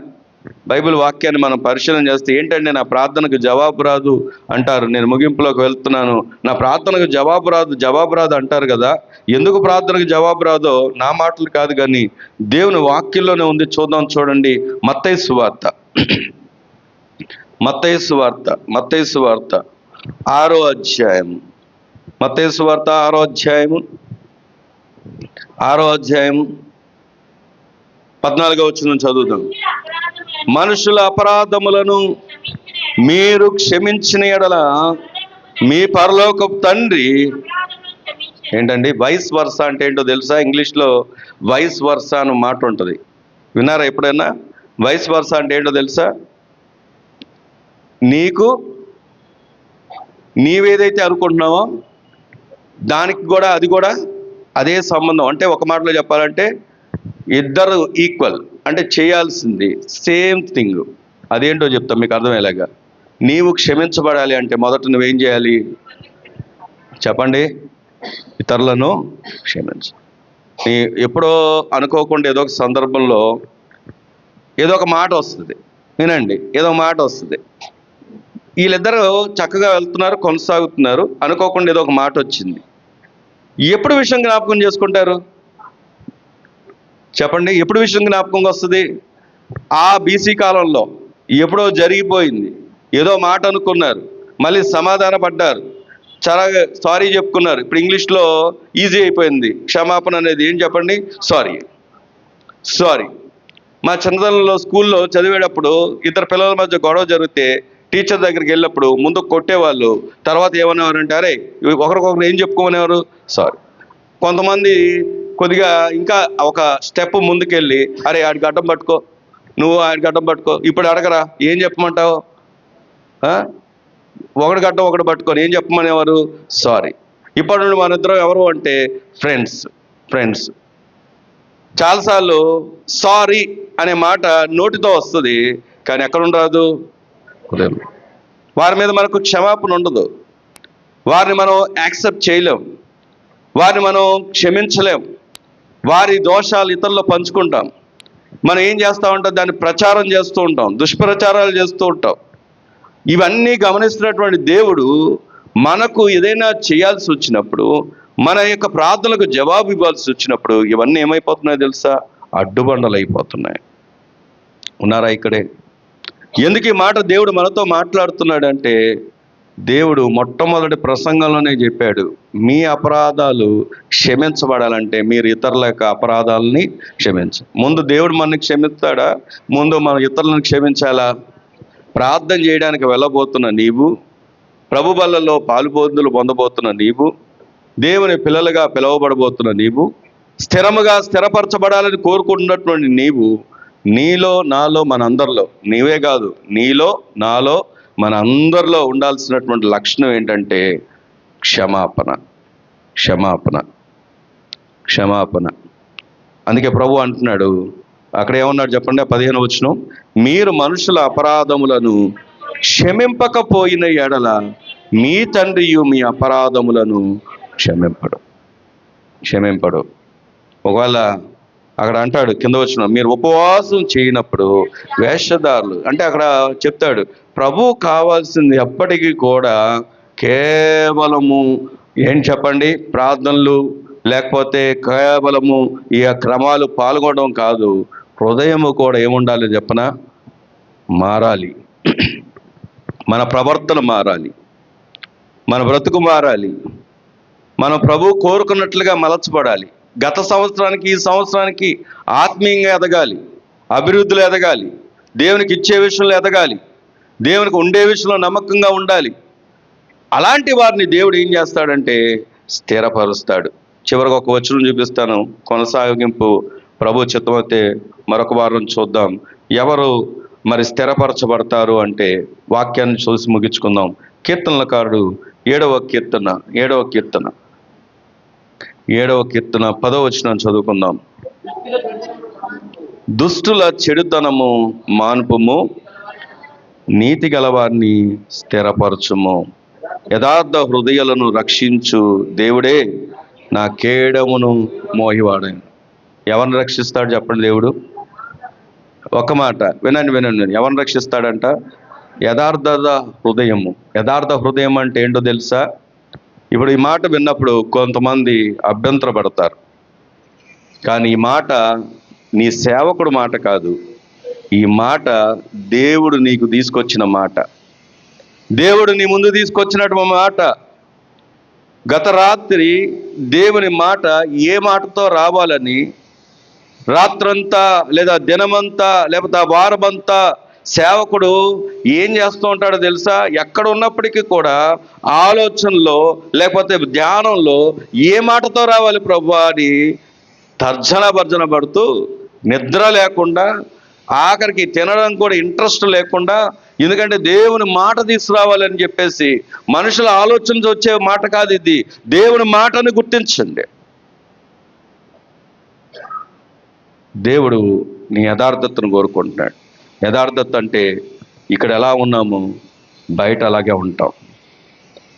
A: బైబిల్ వాక్యాన్ని మనం పరిశీలన చేస్తే ఏంటంటే నా ప్రార్థనకు జవాబు రాదు అంటారు. నేను ముగింపులోకి వెళ్తున్నాను. నా ప్రార్థనకు జవాబు రాదు అంటారు కదా. ఎందుకు ప్రార్థనకు జవాబు రాదో నా మాటలు కాదు కానీ దేవుని వాక్యంలోనే ఉంది. చూడండి. మత్తయి సువార్త 6వ అధ్యాయం. మత్తయి సువార్త 6వ అధ్యాయం 14వ వచనం చదువుదాం. మనుషుల అపరాధములను మీరు క్షమించిన ఎడల మీ పరలోకపు తండ్రి. ఏంటండి వైస్ వర్సా అంటే ఏంటో తెలుసా? ఇంగ్లీష్లో వైస్ వర్సా అని మాట ఉంటుంది. విన్నారా ఎప్పుడైనా? వైస్ వర్సా అంటే ఏంటో తెలుసా? నీవేదైతే అనుకుంటున్నావో దానికి కూడా అది కూడా అదే సంబంధం. అంటే ఒక మాటలో చెప్పాలంటే ఇద్దరు ఈక్వల్, అంటే చేయాల్సింది సేమ్ థింగ్. అదేంటో చెప్తాం మీకు అర్థమయ్యేలాగా. నీవు క్షమించబడాలి అంటే మొదట నువ్వేం చేయాలి చెప్పండి? ఇతరులను క్షమించు. ఎప్పుడో అనుకోకుండా ఏదో ఒక సందర్భంలో ఏదో ఒక మాట వస్తుంది. వినండి, ఏదో ఒక మాట వస్తుంది. వీళ్ళిద్దరూ చక్కగా వెళ్తున్నారు, కొనసాగుతున్నారు. అనుకోకుండా ఏదో ఒక మాట వచ్చింది. ఎప్పుడు విషయం జ్ఞాపకం చేసుకుంటారు చెప్పండి? ఎప్పుడు విషయం జ్ఞాపకంగా వస్తుంది? ఆ బీసీ కాలంలో ఎప్పుడో జరిగిపోయింది. ఏదో మాట అనుకున్నారు, మళ్ళీ సమాధాన పడ్డారు, చాలా సారీ చెప్పుకున్నారు. ఇప్పుడు ఇంగ్లీష్లో ఈజీ అయిపోయింది క్షమాపణ అనేది. ఏం చెప్పండి? సారీ. సారీ. మా చిన్నతనంలో స్కూల్లో చదివేటప్పుడు ఇద్దరు పిల్లల మధ్య గొడవ జరిగితే టీచర్ దగ్గరికి వెళ్ళినప్పుడు ముందు కొట్టేవాళ్ళు, తర్వాత ఏమనేవారంటే అరే ఒకరికొకరు ఏం చెప్పుకోమనేవారు, సారీ. కొంతమంది కొద్దిగా ఇంకా ఒక స్టెప్ ముందుకెళ్ళి అరే ఆడికి అడ్డం పట్టుకో, నువ్వు ఆడికి అడ్డం పట్టుకో, ఇప్పుడు అడగరా ఏం చెప్పమంటావు, ఒకటి గడ్డం ఒకటి పట్టుకొని ఏం చెప్పమనేవారు, సారీ. ఇప్పటి నుండి మన ఇద్దరం ఎవరు అంటే ఫ్రెండ్స్. చాలాసార్లు సారీ అనే మాట నోటితో వస్తుంది, కానీ ఎక్కడుండి రాదు, వారి మీద మనకు క్షమాపణ ఉండదు, వారిని మనం యాక్సెప్ట్ చేయలేం, వారిని మనం క్షమించలేం, వారి దోషాలు ఇతరుల్లో పంచుకుంటాం. మనం ఏం చేస్తూ ఉంటాం, దాన్ని ప్రచారం చేస్తూ ఉంటాం, దుష్ప్రచారాలు చేస్తూ ఉంటాం. ఇవన్నీ గమనిస్తున్నటువంటి దేవుడు మనకు ఏదైనా చేయాల్సి వచ్చినప్పుడు, మన యొక్క ప్రార్థనలకు జవాబు ఇవ్వాల్సి వచ్చినప్పుడు ఇవన్నీ ఏమైపోతున్నాయో తెలుసా, అడ్డుబండలు అయిపోతున్నాయి. ఉన్నారా ఇక్కడే? ఎందుకు ఈ మాట దేవుడు మనతో మాట్లాడుతున్నాడంటే, దేవుడు మొట్టమొదటి ప్రసంగంలోనే చెప్పాడు, మీ అపరాధాలు క్షమించబడాలంటే మీరు ఇతరుల యొక్క అపరాధాలని ముందు దేవుడు మనల్ని క్షమిస్తాడా, ముందు మనం ఇతరులను క్షమించాలా? ప్రార్థన చేయడానికి వెళ్ళబోతున్న నీవు, ప్రభు బల్లలో పాలుబోధులు పొందబోతున్న నీవు, దేవుని పిల్లలుగా పిలువబడబోతున్న నీవు, స్థిరపరచబడాలని కోరుకుంటున్నటువంటి నీవు, నీలో నాలో మన అందరిలో, నీవే కాదు నీలో నాలో మన అందరిలో ఉండాల్సినటువంటి లక్షణం ఏంటంటే క్షమాపణ. అందుకే ప్రభు అంటున్నాడు, అక్కడ ఏమన్నాడు చెప్పండి, 15వ వచనం, మీరు మనుషుల అపరాధములను క్షమింపకపోయిన ఎడల మీ తండ్రియు మీ అపరాధములను క్షమింపడు. ఒకవేళ అక్కడ అంటాడు కింద వచ్చిన, మీరు ఉపవాసం చేయనప్పుడు వేషధారులు, అంటే అక్కడ చెప్తాడు ప్రభు కావాల్సింది ఎప్పటికీ కూడా కేవలము ఏం చెప్పండి, ప్రార్థనలు లేకపోతే కేవలము ఈ క్రమాలు పాల్గొనడం కాదు, హృదయము కూడా ఏముండాలి చెప్పనా, మారాలి. మన ప్రవర్తన మారాలి, మన బ్రతుకు మారాలి, మనం ప్రభు కోరుకున్నట్లుగా మలచబడాలి. గత సంవత్సరానికి ఈ సంవత్సరానికి ఆత్మీయంగా ఎదగాలి, అభివృద్ధిలో ఎదగాలి, దేవునికి ఇచ్చే విషయంలో ఎదగాలి, దేవునికి ఉండే విషయంలో నమ్మకంగా ఉండాలి. అలాంటి వారిని దేవుడు ఏం చేస్తాడంటే స్థిరపరుస్తాడు. చివరికి ఒక వచనం చూపిస్తాను, కొనసాగింపు ప్రభు చిత్తమైతే మరొక వారం చూద్దాం. ఎవరు మరి స్థిరపరచబడతారు అంటే వాక్యాన్ని చూసి ముగించుకుందాం. కీర్తనలకారుడు 7వ కీర్తన 10వ వచనం చదువుకుందాం. దుష్టుల చెడుతనము మాన్పుము, నీతి గలవారిని స్థిరపరచుము, యథార్థ హృదయాలను రక్షించు దేవుడే నా కేడమును మోహివాడని. ఎవరిని రక్షిస్తాడు చెప్పండి దేవుడు? ఒక మాట వినండి. ఎవరిని రక్షిస్తాడంట? యథార్థ హృదయం అంటే ఏంటో తెలుసా? ఇప్పుడు ఈ మాట విన్నప్పుడు కొంతమంది అభ్యంతర పడతారు, కానీ ఈ మాట నీ సేవకుడు మాట కాదు, ఈ మాట దేవుడు నీకు తీసుకొచ్చిన మాట, దేవుడు నీ ముందు తీసుకొచ్చినటువంటి మాట. గత రాత్రి దేవుని మాట ఏ మాటతో రావాలని రాత్రంతా లేదా దినమంతా లేకపోతే ఆ వారమంతా సేవకుడు ఏం చేస్తూ ఉంటాడో తెలుసా? ఎక్కడ ఉన్నప్పటికీ కూడా ఆలోచనలో లేకపోతే ధ్యానంలో ఏ మాటతో రావాలి ప్రభు అని భర్జన పడుతూ, నిద్ర లేకుండా, ఆఖరికి తినడం కూడా ఇంట్రెస్ట్ లేకుండా, ఎందుకంటే దేవుని మాట తీసుకురావాలని చెప్పేసి మనుషుల ఆలోచన వచ్చే మాట కాదు ఇది, దేవుని మాటను గుర్తించండి. దేవుడు నీ యథార్థతను కోరుకుంటున్నాడు. యథార్థత అంటే ఇక్కడ ఎలా ఉన్నామో బయట అలాగే ఉంటాం,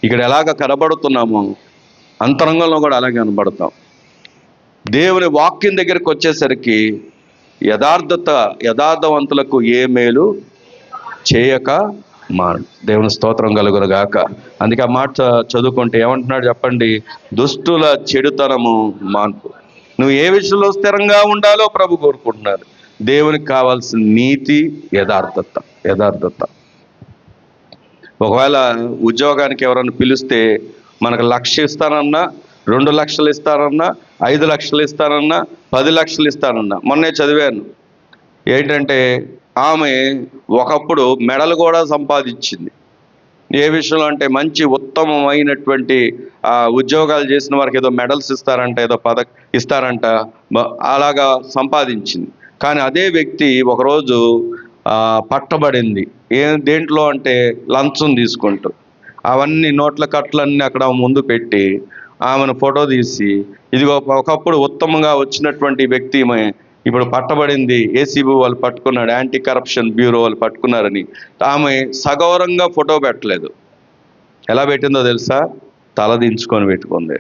A: ఇక్కడ ఎలాగ కనబడుతున్నామో అంతరంగంలో కూడా అలాగే కనబడతాం. దేవుని వాక్యం దగ్గరికి వచ్చేసరికి యథార్థవంతులకు ఏ మేలు చేయక మాను. దేవుని స్తోత్రం కలుగును గాక. అందుకే ఆ మాట చదువుకుంటే ఏమంటున్నాడు చెప్పండి? దుష్టుల చెడుతనము మాన్పు. నువ్వు ఏ విషయంలో స్థిరంగా ఉండాలో ప్రభు కోరుకుంటున్నారు. దేవునికి కావాల్సిన నీతి, యథార్థత. ఒకవేళ ఉద్యోగానికి ఎవరైనా పిలిస్తే మనకు 1,00,000 ఇస్తానన్నా 2 లక్షలు ఇస్తారన్నా, 5 లక్షలు ఇస్తారన్నా, 10 లక్షలు ఇస్తారన్నా. మొన్నే చదివాను ఏంటంటే ఆమె ఒకప్పుడు మెడలు కూడా సంపాదించింది. ఏ విషయంలో అంటే మంచి ఉత్తమమైనటువంటి ఉద్యోగాలు చేసిన వారికి ఏదో మెడల్స్ ఇస్తారంట, ఏదో ఇస్తారంట, అలాగా సంపాదించింది. కానీ అదే వ్యక్తి ఒకరోజు పట్టబడింది. దేంట్లో అంటే లంచం తీసుకుంటూ. అవన్నీ నోట్ల కట్లన్నీ అక్కడ ముందు పెట్టి ఆమెను ఫోటో తీసి, ఇదిగో ఒకప్పుడు ఉత్తమంగా వచ్చినటువంటి వ్యక్తి ఇప్పుడు పట్టబడింది, ఏసీబీ వాళ్ళు పట్టుకున్నాడు, యాంటీ కరప్షన్ బ్యూరో వాళ్ళు పట్టుకున్నారని. ఆమె సగౌరవంగా ఫోటో పెట్టలేదు. ఎలా పెట్టిందో తెలుసా? తలదించుకొని పెట్టుకుంది.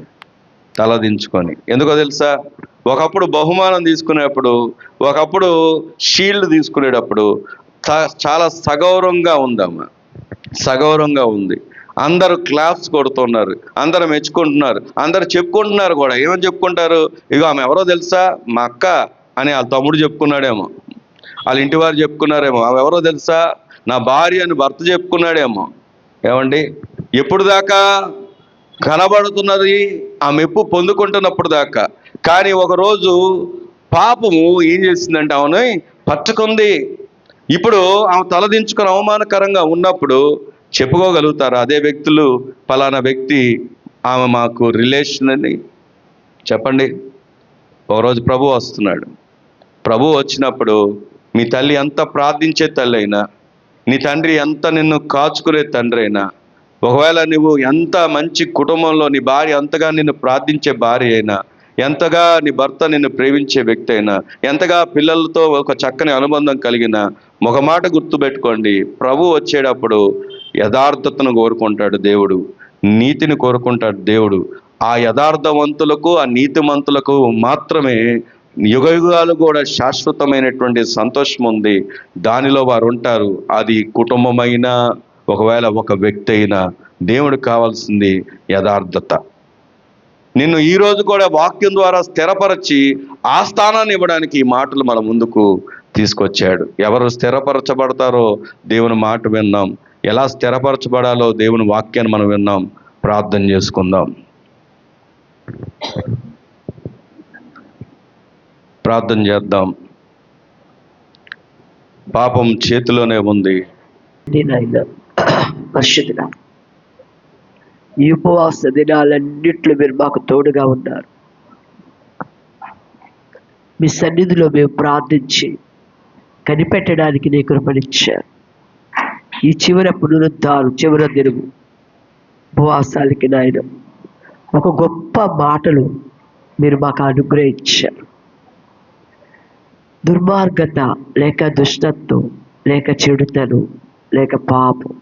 A: తలదించుకొని. ఎందుకో తెలుసా? ఒకప్పుడు బహుమానం తీసుకునేటప్పుడు, ఒకప్పుడు షీల్డ్ తీసుకునేటప్పుడు చాలా సగౌరవంగా ఉందమ్మ. సగౌరవంగా ఉంది. అందరూ క్లాప్స్ కొడుతున్నారు, అందరూ మెచ్చుకుంటున్నారు, అందరూ చెప్పుకుంటున్నారు కూడా. ఏమని చెప్పుకుంటారు? ఇగో ఆమె ఎవరో తెలుసా? మా అక్క అని వాళ్ళ తమ్ముడు చెప్పుకున్నాడేమో, వాళ్ళ ఇంటి వారు చెప్పుకున్నారేమో. ఆమె ఎవరో తెలుసా? నా భార్య అని భర్త చెప్పుకున్నాడేమో. ఏమండి, ఎప్పుడు దాకా కనబడుతున్నది ఆ మెప్పు పొందుకుంటున్నప్పుడు దాకా. కానీ ఒకరోజు పాపము ఏం చేసిందంటే ఆమెను పట్టుకుంది. ఇప్పుడు ఆమె తలదించుకొని అవమానకరంగా ఉన్నప్పుడు చెప్పుకోగలుగుతారు అదే వ్యక్తులు, ఫలానా వ్యక్తి ఆమె మాకు రిలేషన్ అని? చెప్పండి. ఒకరోజు ప్రభు వస్తున్నాడు. ప్రభు వచ్చినప్పుడు మీ తల్లి ఎంత ప్రార్థించే తల్లి అయినా, నీ తండ్రి ఎంత నిన్ను కాచుకునే తండ్రి అయినా, ఒకవేళ నువ్వు ఎంత మంచి కుటుంబంలో నీ భార్య ఎంతగా నిన్ను ప్రార్థించే భార్య అయినా, ఎంతగా నీ భర్త నిన్ను ప్రేమించే వ్యక్తి అయినా, ఎంతగా పిల్లలతో ఒక చక్కని అనుబంధం కలిగిన, ఒక మాట గుర్తుపెట్టుకోండి, ప్రభు వచ్చేటప్పుడు యథార్థతను కోరుకుంటాడు దేవుడు, నీతిని కోరుకుంటాడు దేవుడు. ఆ యథార్థవంతులకు, ఆ నీతిమంతులకు మాత్రమే యుగయుగాలు కూడా శాశ్వతమైనటువంటి సంతోషం ఉంది. దానిలో వారు ఉంటారు. అది కుటుంబమైనా, ఒకవేళ ఒక వ్యక్తి అయినా, దేవుడికి కావాల్సింది యథార్థత. నిన్ను ఈరోజు కూడా వాక్యం ద్వారా స్థిరపరచి ఆ స్థానాన్ని ఇవ్వడానికి ఈ మాటలు మన ముందుకు తీసుకొచ్చాడు. ఎవరు స్థిరపరచబడతారో దేవుని మాట విన్నాం. ఎలా స్థిరపరచబడాలో దేవుని వాక్యాన్ని మనం విన్నాం. ప్రార్థన చేసుకుందాం. ప్రార్థన చేద్దాం. పాపం చేతిలోనే ఉంది.
B: పరిశుద్ధుడా, ఈ ఉపవాస దినాలన్నిట్లో మీరు మాకు తోడుగా ఉన్నారు. మీ సన్నిధిలో మేము ప్రార్థించి కనిపెట్టడానికి నీ కృపనిచ్చారు. ఈ చివరి పునరుద్ధానం, చివరి దినము ఉపవాసాలకి నాయన ఒక గొప్ప మాటలు మీరు మాకు అనుగ్రహించారు. దుర్మార్గత లేక దుష్టత్వం లేక చెడుతను లేక పాపం,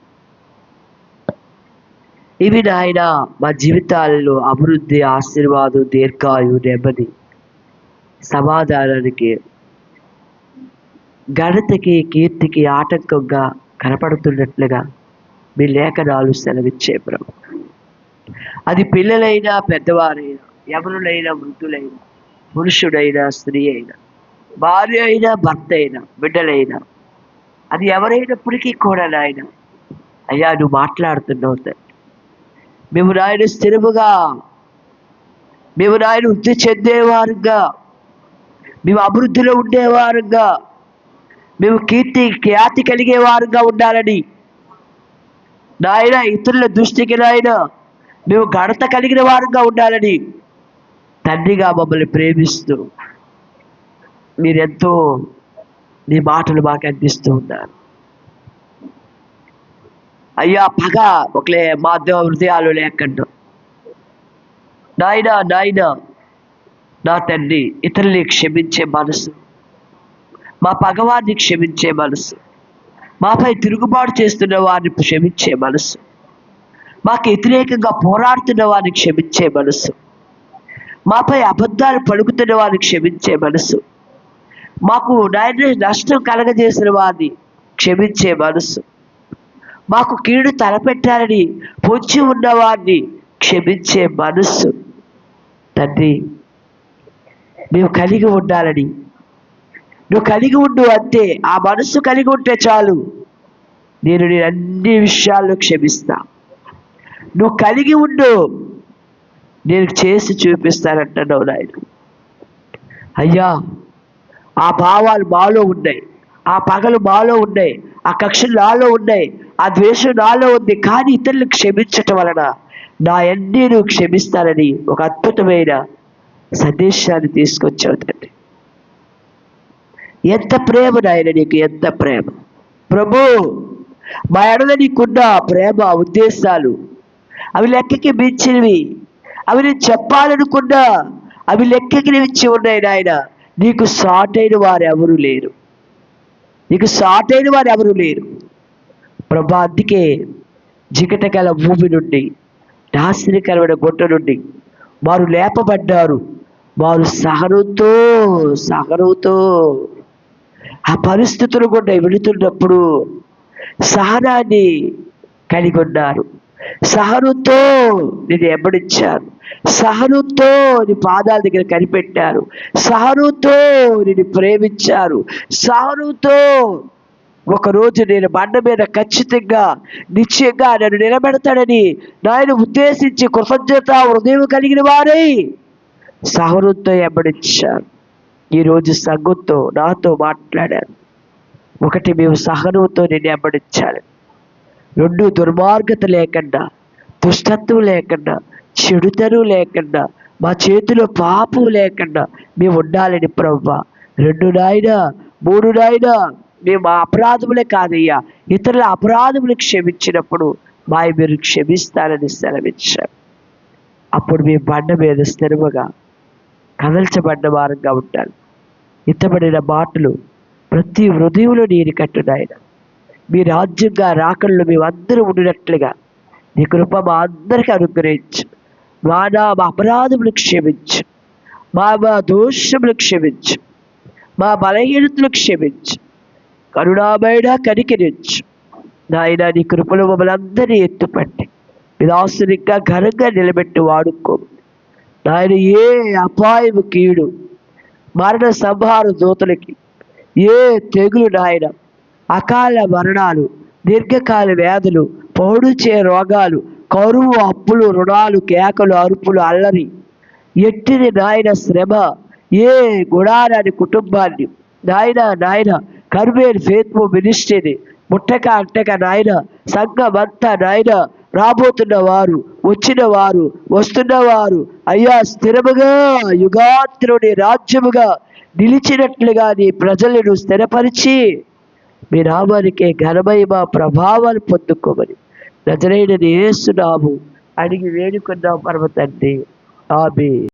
B: ఇవి నాయన మా జీవితాలలో అభివృద్ధి, ఆశీర్వాదం, దీర్ఘాయు, నెమ్మది, సమాధానానికి, ఘనతకి, కీర్తికి ఆటంకంగా కనపడుతున్నట్లుగా మీ లేఖనాలు సెలవిచ్చే ప్రభు. అది పిల్లలైనా, పెద్దవారైనా, ఎవరులైనా, వృద్ధులైనా, పురుషుడైనా, స్త్రీ అయినా, భార్య అయినా, భర్త అయినా, బిడ్డలైనా, అది ఎవరైనప్పటికీ కూడా నాయన, అయ్యా నువ్వు మాట్లాడుతున్నావు తండ్రి. మేము నాయన స్థిరముగా, మేము నాయన వృద్ధి చెందేవారుగా, మేము అభివృద్ధిలో ఉండేవారుగా, మేము ఖ్యాతి కలిగేవారుగా ఉండాలని నాయన, ఇతరుల దృష్టికి నాయన మేము ఘనత కలిగిన వారుగా ఉండాలని తండ్రిగా మమ్మల్ని ప్రేమిస్తూ మీరెంతో నీ మాటలు మాకు అందిస్తూ ఉన్నారు. అయ్యా పగ ఒకలే మా హృదయాలు లేకుండా నాయన నా తండ్రి, ఇతరుల్ని క్షమించే మనసు, మా పగవారిని క్షమించే మనసు, మాపై తిరుగుబాటు చేస్తున్న వారిని క్షమించే మనసు, మాకు వ్యతిరేకంగా పోరాడుతున్న వారిని క్షమించే మనసు, మాపై అబద్ధాలు పలుకుతున్న వారిని క్షమించే మనసు, మాకు నాయన నష్టం కలగజేసిన వారిని క్షమించే మనసు, మాకు కీడు తలపెట్టాలని పొంచి ఉన్న వారిని క్షమించే మనస్సు తండ్రి మేము కలిగి ఉండాలని, నువ్వు కలిగి ఉండు అంతే. ఆ మనస్సు కలిగి ఉంటే చాలు, నేను అన్ని విషయాల్లో క్షమిస్తా. నువ్వు కలిగి ఉండు, నేను చేసి చూపిస్తానంటున్నావు నాయన. అయ్యా, ఆ భావాలు మాలో ఉన్నాయి, ఆ పగలు మాలో ఉన్నాయి, ఆ కక్షలు నాలో ఉన్నాయి, ఆ ద్వేషం నాలో ఉంది. కానీ ఇతరులకు క్షమించటం వలన నా అన్నీ నువ్వు క్షమిస్తానని ఒక అద్భుతమైన సందేశాన్ని తీసుకొచ్చావు తండ్రి. ఎంత ప్రేమ నాయన నీకు, ఎంత ప్రేమ ప్రభు. మా ఎడల నీకున్న ప్రేమ ఉద్దేశాలు అవి లెక్కకి మించినవి. అవి నేను చెప్పాలనుకున్నా అవి లెక్కకి మించి ఉన్నాయి నాయన. నీకు సాటైన వారు ఎవరు లేరు, నీకు సాటైన వారు ఎవరు లేరు ప్రభా. అందుకే జిగటగల భూమి నుండి, నాశనకరమైన గుట్ట నుండి వారు లేపబడ్డారు. వారు సహనంతో ఆ పరిస్థితులు కూడా వెళుతున్నప్పుడు సహనాన్ని కలిగి ఉన్నారు. సహనంతో నేను వెంబడించారు, సహనంతో నీ పాదాల దగ్గర కనిపెట్టారు, సహనంతో నేను ప్రేమించారు, సహనంతో ఒకరోజు నేను బండ మీద ఖచ్చితంగా నిశ్చయంగా నన్ను నిలబెడతాడని నాయన ఉద్దేశించి కృతజ్ఞత హృదయం కలిగిన వారై సహనంతో వెంబడించారు. ఈరోజు సంఘంతో నాతో మాట్లాడారు. ఒకటి, మేము సహనంతో నేను వెంబడించాలి. రెండు, దుర్మార్గత లేకుండా, దుష్టత్వం లేకుండా, చెడుతనం లేకుండా, మా చేతిలో పాపం లేకుండా మేము ఉండాలని ప్రభువా. రెండు నాయన, మూడు నాయన, మేము మా అపరాధములే కాదయ్యా, ఇతరుల అపరాధములు క్షమించినప్పుడు మీరు క్షమిస్తానని సెలవిచ్చారు. అప్పుడు మీ బండ మీద స్థిరముగా కదల్చబడ్డ వారంగా ఉంటాను. ఇత్తబడిన మాటలు ప్రతి హృదయంలో నేను కట్టునాయన. మీ రాజ్యంగా రాకళ్ళు మేమందరూ ఉండినట్లుగా నీ కృప మా అందరికీ అనుగ్రహించు. మా అపరాధములు క్షమించు, మా దోషములు క్షమించు, మా బలహీనతలు క్షమించు, కరుణామయుడా కనికరించు నాయన. నీ కృపలో మమ్మల్ని అందరినీ ఎత్తుపట్టి మీ దాసుని ఇంకా ఘనంగా నిలబెట్టి వాడుకో నాయన. ఏ అపాయము, కీడు, మరణ సంహార దూతలకి, ఏ తెగులు నాయన, అకాల మరణాలు, దీర్ఘకాల వ్యాధులు, పౌడుచే రోగాలు, కరువు, అప్పులు, రుణాలు, కేకలు, అరుపులు, అల్లరి, ఎట్టిది నాయన శ్రమ ఏ గుడారాని కుటుంబాన్ని నాయన కర్మేల్ ఫేత్మో మినిస్ట్రీని ముట్టక అంటక నాయన, సంఘమంతా నాయన, రాబోతున్న వారు, వచ్చిన వారు, వస్తున్నవారు అయ్యా స్థిరముగా యుగాంతరుని రాజ్యముగా నిలిచినట్లుగా నీ ప్రజలను స్థిరపరిచి మీ నామానికే ఘనమహిమ ప్రభావాలు పొందుకోమని నజరేయుడైన యేసు నామమున అడిగి వేడుకున్నాం పరమ తండ్రి. ఆమేన్.